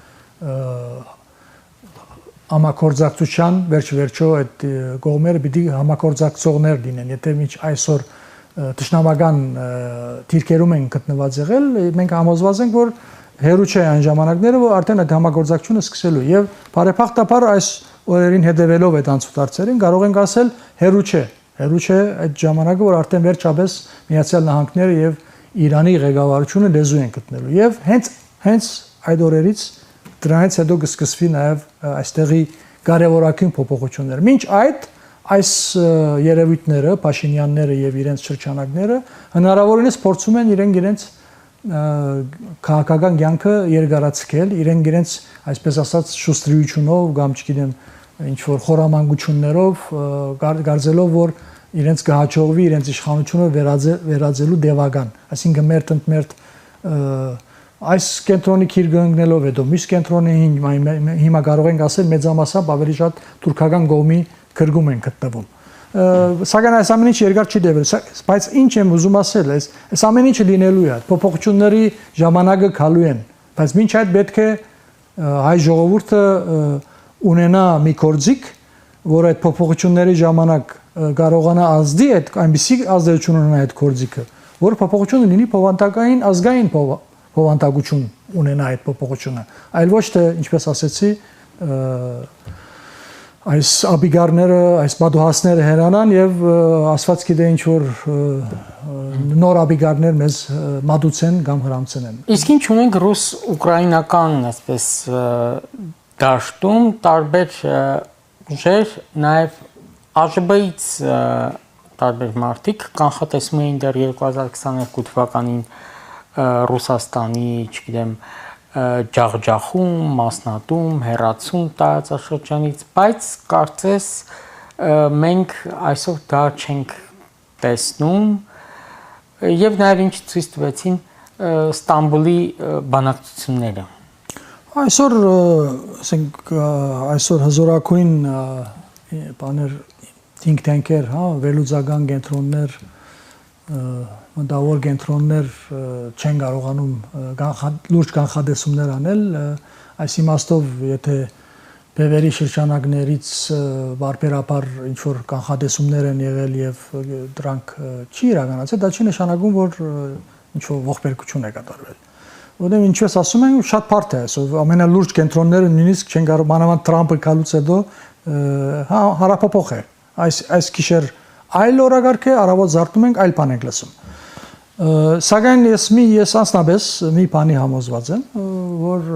համագործակցության վերջ-վերջո այդ կողմերը պիտի համագործակցողներ լինեն, եթե միջ այսօր տշնամական դիրքերում են գտնված եղել, մենք համոզված ենք, որ հերու չէ այն ժամանակները, որ արդեն այդ համագործակցությունը սկսելու եւ բարեփոխտաբար այս օրերին հետևելով այդ անցուդարձերին կարող ենք ասել հերու չէ այդ ժամանակը, որ արդեն վերջապես Միացյալ Նահանգները եւ Իրանի ղեկավարությունը լեզու են գտնելու եւ հենց այդ օրերից դրանից հետո կսկսվի նաեւ այստեղի կարևորագույն փոփոխություններ։ Մինչ այս երևույթները, Փաշինյանները եւ իրենց շրջանակները հնարավորինս փորձում են իրենց քաղաքական կյանքը երկարացնել, իրենց այսպես ասած շուստրիությունով կամ չգիտեմ ինչ որ խորամանկություններով գարձելով, որ իրենց կհաջողվի իրենց իշխանությունը վերածելու դեպական, այսինքն մերթ այս կենտրոնի քիր գնալով հետո մյուս կենտրոնի հիմա կարող ենք ասել մեծամասամբ ավելի շատ թուրքական կողմի քրգում են գտնվում։ Սակայն այս ամեն ինչ երկար չի տևել, բայց ինչ եմ ուզում ասել, այս ամեն ինչը լինելու է, փոփոխությունների ժամանակը գալու են, բայց մինչ այդ պետք է հայ ժողովուրդը ունենա մի կորձիկ, որ այդ փոփոխությունների ժամանակ կարողանա ազդի այդ այնպիսի ազդեցություն ունենա այդ կորձիկը, որ փոփոխությունը լինի փոխանցական ազգային փոխանցություն ունենա այդ փոփոխությունը, այլ ոչ թե ինչպես ասեցի այս աբիգարները, այս բադուհասները հերանան եւ ասված գիտե ինչ որ նոր աբիգարներ մեզ մատուցեն կամ հրամցնեն։ Իսկ ինչ ունենք ռուս-ուկրաինական այսպես դաշտում տարբեր ուժեր, նաեւ ԱԺԲ-ից տարբեր մարտիկ կանխատեսում էին դեռ 2022 թվականին Ռուսաստանի, չգիտեմ, ջախջախում, մասնատում, հեռացում տարածաշրջանից, բայց կարծես մենք այսօր դա չենք տեսնում եւ նաեւ ինչ ցույց տվեցին Ստամբուլի բանակցությունները։ Այսօր, ասենք, այսօր հզորակույն բաներ think tank-եր, հա, վերլուծական կենտրոններ, մտավոր կենտրոններ չեն կարողանում լուրջ կանխատեսումներ անել, այս իմաստով, եթե բևերի շրջանակներից բարբերաբար ինչ որ կանխատեսումներ են եղել եւ դրանք չի իրականացել, դա չի նշանակում, որ ինչ որ ողբերգություն է կատարվել։ Որտեղ ինչպես ասում են, շատ բարդ է, այսօր ամենալուրջ կենտրոնները նույնիսկ չեն կարող մանավանդ Թրամփը գալուց հետո հարաբերփոխ է։ Այս գիշեր այլ օրագարկ է, առավոտ զարթնում ենք, այլ բան ենք լսում։ Սակայն ես անձնապես մի բանի համոզված եմ, որ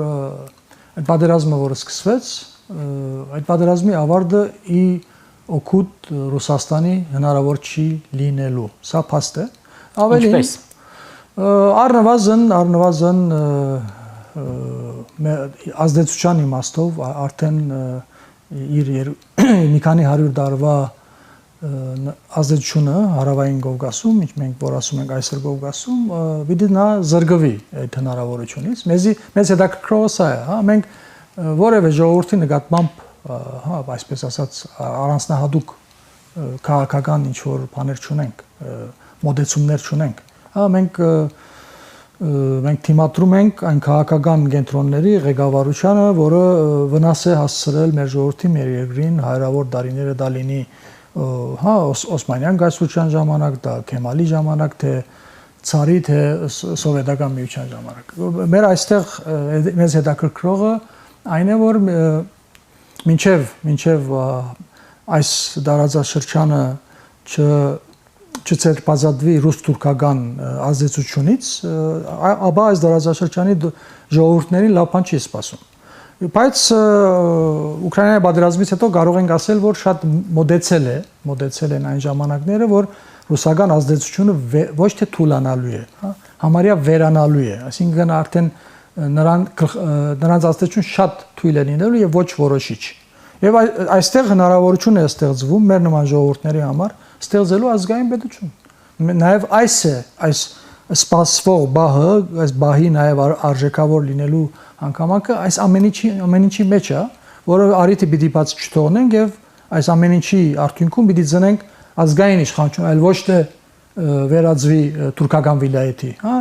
այդ պատերազմը, որը սկսվեց, այդ պատերազմի ավարտը ի օգուտ Ռուսաստանի հնարավոր չի լինելու։ Սա փաստ է։ Ավելի առնվազն ազդեցության իմաստով արդեն իր մի քանի 100 տարվա ազդեցությունը հարավային Կովկասում, ինչ մենք որ ասում ենք այսօր Կովկասում, պիտի նա զրկվի այդ հնարավորությունից։ Մեզ հետաքրքրող սա է, հա, մենք որևէ ժողովրդի նկատմամբ, հա, այսպես ասած, առանձնահատուկ քաղաքական ինչ որ բաներ չունենք, մոդեցումներ չունենք։ Հա, մենք թիմադրում ենք այն քաղաքական կենտրոնների ղեկավարությանը, որը վնաս է հասցրել մեր ժողովրդի, մեր երկրին հարյուրավոր տարիները, դա լինի հա Օսմանյան կայսրության ժամանակ, դա Քեմալի ժամանակ, թե ցարի, թե սովետական միության ժամանակ։ Մեր այստեղ մեզ հետաքրքրողը այն է, որ մինչև այս տարածաշրջանը չցերպազատվի ռուս-թուրքական ազդեցությունից, ապա այս տարածաշրջանի ժողովուրդներին լավ բան չի սպասում։ Բայց Ուկրաինայի պատերազմից հետո կարող ենք ասել, որ շատ մոդեցել են այն ժամանակները, որ ռուսական ազդեցությունը ոչ թե թուլանալու է, համարյա վերանալու է, այսինքն արդեն նրանց ազդեցությունը շատ թույլ է լինելու եւ ոչ որոշիչ։ Եվ այստեղ հնարավորություն է ստեղծվում մեր նման ժողովուրդների համար ստեղծելու ազգային պետություն։ Նաեւ այս սպասվող բահը, այս բահի նաեւ արժեքավոր լինելու հանգամանքը այս ամեն ինչի մեջ է, որը արիթի պիտի բաց չթողնենք եւ այս ամեն ինչի արդյունքում պիտի ծնենք ազգային իշխանություն, այլ ոչ թե վերածվի թուրքական վիլայեթի, հա,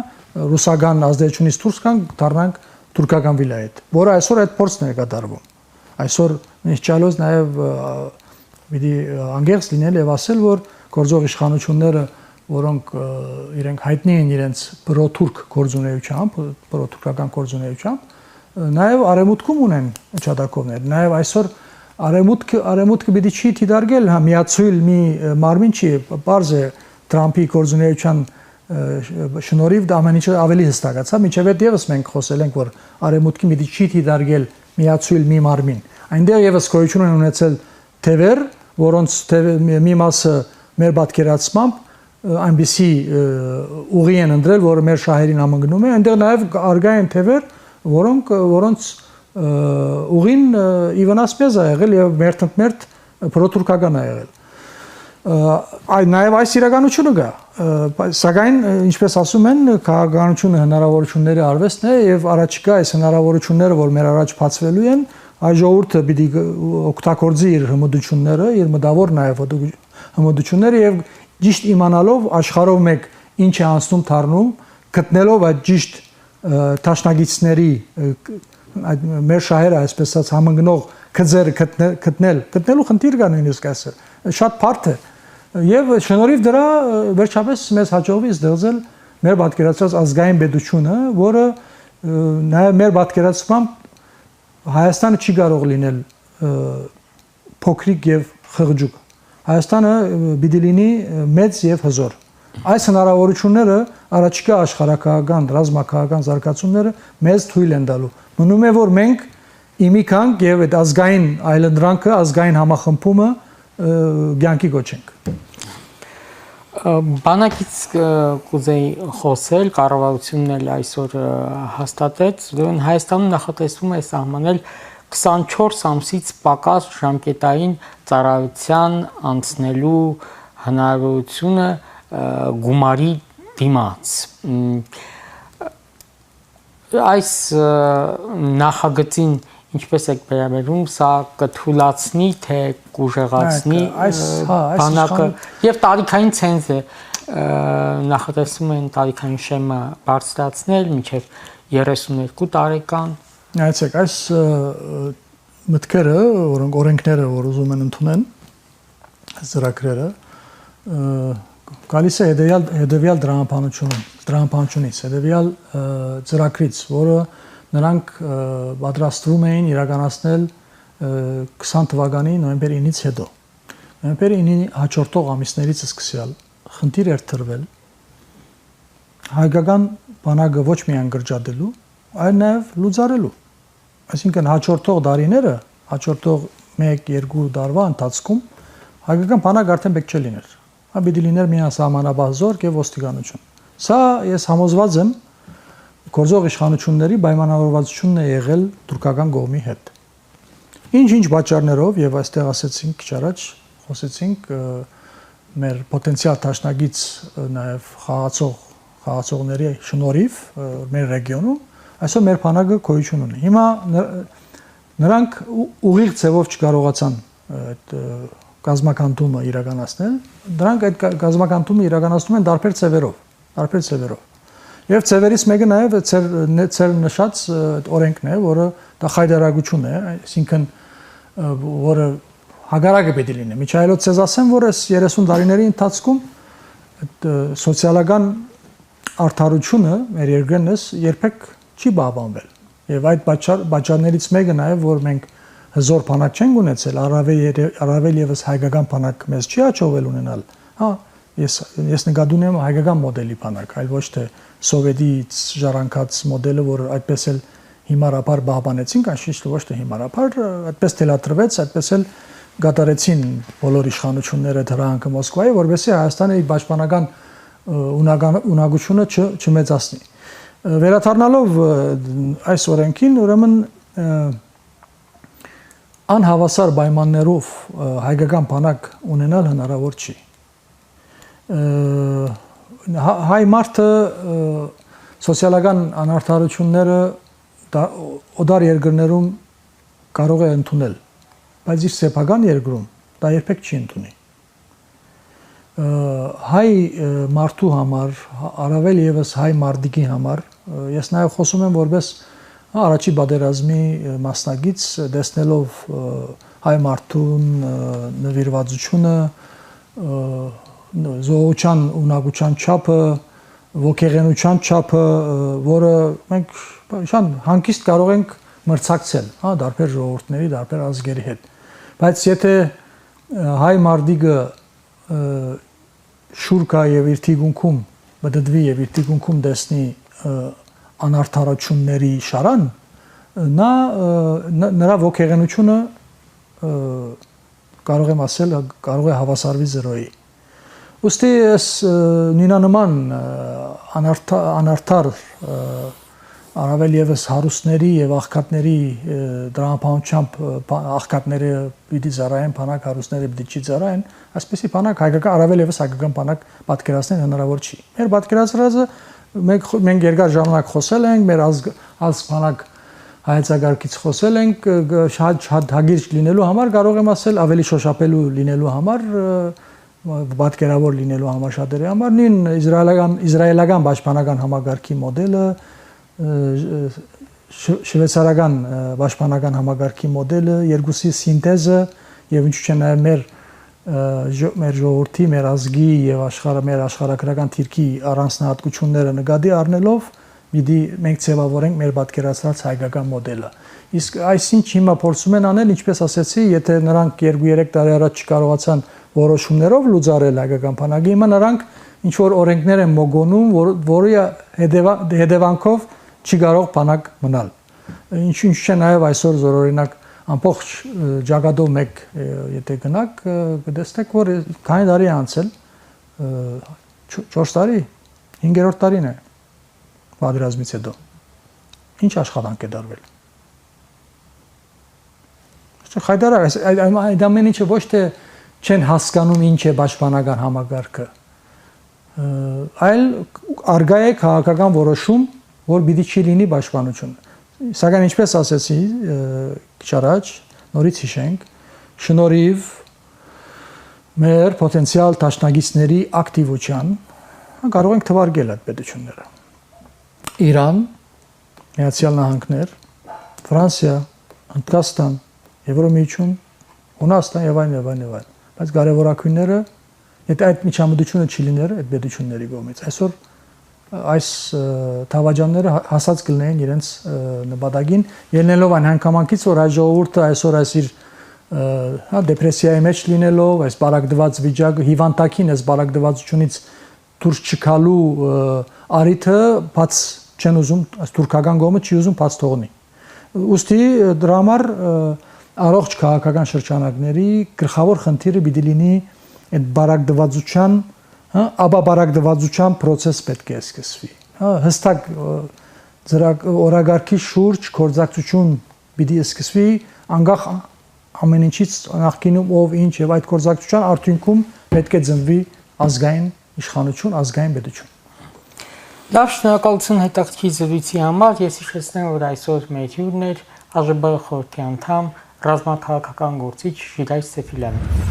ռուսական ազդեցությունից դուրս դառնանք թուրքական վիլայեթ, որը այսօր այդ փորձն է կատարվում։ Այսօր նշչալոց նաեւ պիտի անգերս լինել եւ ասել, որ գործող իշխանությունները, որոնք իրենք հայտնի են իրենց պրոթուրք գործունեությամբ, պրոթուրքական գործունեությամբ, նաև արևմուտքում ունեն չադակովներ, նաև այսօր արևմուտքը պիտի չի դիտարկել, հա միացույլ մի մարմին չի, բարձ է Թրամփի գործունեության շնորհիվ դա ամեն ինչը ավելի հստակացա, մինչև այդ եւս մենք խոսել ենք, որ արևմուտքի պիտի չի դիտարկել միացույլ մի մարմին։ Այնտեղ եւս գոյություն են ունեցել թևեր, որոնց մի մասը մեր պատկերացմամբ այնպիսի ուղի են ընտրել, որը մեր շահերին համընկնում է, այնտեղ նաև արգա են թևեր, որոնց ուղին ի վնաս մեզ է եղել եւ մերթ պրոթուրքական է եղել։ Նաև այս իրականությունը կա, սակայն ինչպես ասում են, քաղաքականությունը հնարավորությունների արվեստն է եւ առաջիկա այս հնարավորությունները, որ մեր առաջ բացվելու են, այ ժողովուրդը պիտի օգտագործի իր հմտությունները, իր մտավոր նաև հմտությունները եւ ճիշտ իմանալով աշխարհով մեկ ինչ է անցնում թարնում, գտնելով այդ ճիշտ տաշնագիցների այդ մեր շահերը այսպես ասած համընկնող քծերը գտնելու խնդիր կա նույնիսկ այսօր շատ բարդ է եւ շնորհիվ դրա վերջապես մեզ հաջողվի ստեղծել մեր պատկերացրած ազգային պետությունը, որը նաեւ մեր պատկերացմամբ Հայաստանը չի կարող լինել փոքրիկ եւ խղճուկ։ Հայաստանը պիտի լինի մեծ եւ հզոր։ Այս հնարավորությունները առաջիկա աշխարհակահական, ռազմաքաղաքական զարգացումները մեզ թույլ են տալու։ Մնում է, որ մենք իմիքանք եւ այդ ազգային այլընտրանքը, ազգային համախմբումը ցանկի գոչենք։ Բանակից կուզեի խոսել, կառավարությունն էլ այսօր հաստատեց, ուրեմն Հայաստանում նախատեսվում է սահմանել 24 ամսից պակաս ժամկետային ծառայության անցնելու հնարավորությունը գումարի դիմաց։ Այս նախագծին ինչպես եք վերաբերում, սա կթուլացնի, թե կուժեղացնի բանակը եւ տարիքային ցենզ է նախատեսում են տարիքային շեմը բարձրացնել մինչեւ 32 տարեկան։ Նայեցեք, այս մտքերը, որոնք օրենքները, որ ուզում են ընդունեն, ծրագրերը, գալիս է հետեւյալ դրամապանությունից, հետեւյալ ծրագրից, որը նրանք պատրաստվում էին իրականացնել 20 թվականի նոյեմբերի 9-ից հետո։ Նոյեմբերի 9-ի հաջորդող ամիսներից սկսյալ խնդիր էր տրվել հայկական բանակը ոչ միայն գրջադելու, այլ նաև լուծարելու։ Այսինքն հաջորդող տարիները, հաջորդող 1-2 տարվա ընթացքում հայկական բանակ արդեն պետք չէ լիներ։ Հա պիտի լիներ միայն սահմանապահ զորք եւ ոստիկանություն։ Սա ես համոզված եմ գործող իշխանությունների պայմանավորվածությունն է եղել թուրքական կողմի հետ։ Ինչ պատճառներով եւ այստեղ ասեցինք քիչ առաջ, խոսեցինք մեր պոտենցիալ դաշնակից նաեւ խաղացողների շնորհիվ մեր ռեգիոնում, այսօր մեր բանակը գոյություն ունի։ Հիմա նրանք ուղիղ ձևով չկարողացան այդ կազմակերպումը իրականացնել, դրանք այդ կազմակերպումը իրականացնում են տարբեր ձևերով։ Եվ ծևերից մեկը նաև ծեր նշած օրենքն է, որը դա խայտարարություն է, այսինքն որը հագարակը պետք է լինի։ Միջայլոց ցեզ ասեմ, որ այս 30 տարիների ընթացքում այդ սոցիալական արդարությունը մեր երկրներս երբեք չի բավանվել։ Եվ այդ պատճառներից մեկը նաև, որ մենք հզոր բանակ չենք ունեցել, առավել եւս հայկական բանակ մեզ չի հաջողվել ունենալ։ Հա, ես նկատի ունեմ հայկական մոդելի բանակ, այլ ոչ թե սովետից ժառանգած մոդելը, որ այդպես էլ հիմարաբար բահբանեցին, կանշիշտ ոչ թե հիմարաբար, այդպես թելադրվեց, այդպես էլ գատարեցին բոլոր իշխանությունները դրանքը Մոսկվայի, որովհետեւ Հայաստանը իր պաշտպանական ունակությունը չմեծացնի։ Վերադառնալով այս օրենքին, ուրեմն անհավասար պայմաններով հայկական բանակ ունենալ հնարավոր չի։ Հայ մարդը սոցիալական անարդարությունները օտար երկրներում կարող է ընդունել, բայց իր սեփական երկրում դա երբեք չի ընդունի։ Հայ մարդու համար, առավել եւս հայ մարդիկի համար, ես նաեւ խոսում եմ որպես առաջի պատերազմի մասնակից, տեսնելով հայ մարդուն նվիրվածությունը, զոհության ունակության չափը, ոգեղենության չափը, որը մենք շան հանգիստ կարող ենք մրցակցել, հա, տարբեր ժողովուրդների, տարբեր ազգերի հետ։ Բայց եթե հայ մարդիկը շուրկա եւ իր թիկունքում մտածվի եւ իր թիկունքում տեսնի անարդարությունների շարան, նրա ոգեղենությունը կարող եմ ասել, կարող է հավասարվի 0-ի։ Ուստի ես նույնանման անարդար առավել եւս հարուստների եւ աղքատների դրամապանությամբ աղքատները պիտի ծառայեն, բանակ հարուստները պիտի չի ծառայեն, այսպեսի բանակ հայկական առավել եւս հայկական բանակ պատկերացնել հնարավոր չի։ Մեր պատկերացրածը մենք երկար ժամանակ խոսել ենք, մեր ազգ բանակ հայեցակարգից խոսել ենք, շատ հագիր լինելու համար, կարող եմ ասել ավելի շոշափելու լինելու համար, պատկերավոր լինելու համար շատերի համար, նույն իսրայելական պաշտպանական համագարքի մոդելը, շվեյցարական պաշտպանական համագարքի մոդելը, երկուսի սինտեզը եւ ինչու՞ չէ նաեւ մեր ժողովրդի, մեր ազգի եւ մեր աշխարհագրական թիրքի առանձնահատկությունները նկատի առնելով Պիտի մենք ձևավորենք մեր պատկերացրած հայկական մոդելը։ Իսկ այսինչ հիմա փորձում են անել, ինչպես ասեցի, եթե նրանք 2-3 տարի առաջ չկարողացան որոշումներով լուծարել հայկական բանակը, հիմա նրանք ինչ որ օրենքներ են մոգոնում, որի հետևանքով չի կարող բանակ մնալ։ Ինչ չէ նաև այսօր զորօրինակ ամբողջ ճակատով մեկ եթե գնաք, կտեսնեք, որ քանի տարի անցել 4 տարի, 5-րդ տարին է պատերազմից հետո։ Ինչ աշխատանք է դարվել։ Հայդարը այդ ամեն ինչը ոչ թե չեն հասկանում ինչ է պաշտպանական համագարկը, այլ արգա է քաղաքական որոշում, որ պիտի չի լինի պաշտպանություն։ Սակայն ինչպես ասեցի քիչ առաջ, նորից հիշենք, շնորհիվ մեր պոտենցիալ դաշնակիցների ակտիվության կարող ենք թվարկել այդ պետությունները։ Իրան, Միացյալ Նահանգներ, Ֆրանսիա, Հնդկաստան, Եվրոմիություն, Հունաստան եւ այլն, բայց կարևորակույնները, եթե այդ միջամտությունը չի լիներ այդ պետությունների կողմից, այսօր այս թավաջանները հասած կլինեին իրենց նպատակին, ելնելով այն հանգամանքից, որ այս ժողովուրդը այսօր այս իր դեպրեսիայի մեջ լինելով, այս բարակդված վիճակը, հիվանդակին այս բարակդվածությունից դուրս չգալու արիթը բաց չեն ուզում, այս թուրքական կողմը չի ուզում բաց թողնի։ Ուստի դրա համար առողջ քաղաքական շրջանակների գլխավոր խնդիրը պիտի լինի այդ բարակդվածության, ապաբարակդվածության process պետք է սկսվի։ Հստակ օրագարկի շուրջ գործակցություն պիտի սկսվի, անկախ ամեն ինչից նախկինում ով ինչ եւ այդ գործակցության արդյունքում պետք է ծնվի ազգային իշխանություն, ազգային պետություն։ Լավ, շնորհակալություն հետաքրքիր զրույցի համար։ Ես հիշեցնեմ, որ այսօր մեր հյուրն էր ԱԺԲ խորհրդի անդամ ռազմաքաղաքական գործիչ Ժիրայր Սեֆիլյանը։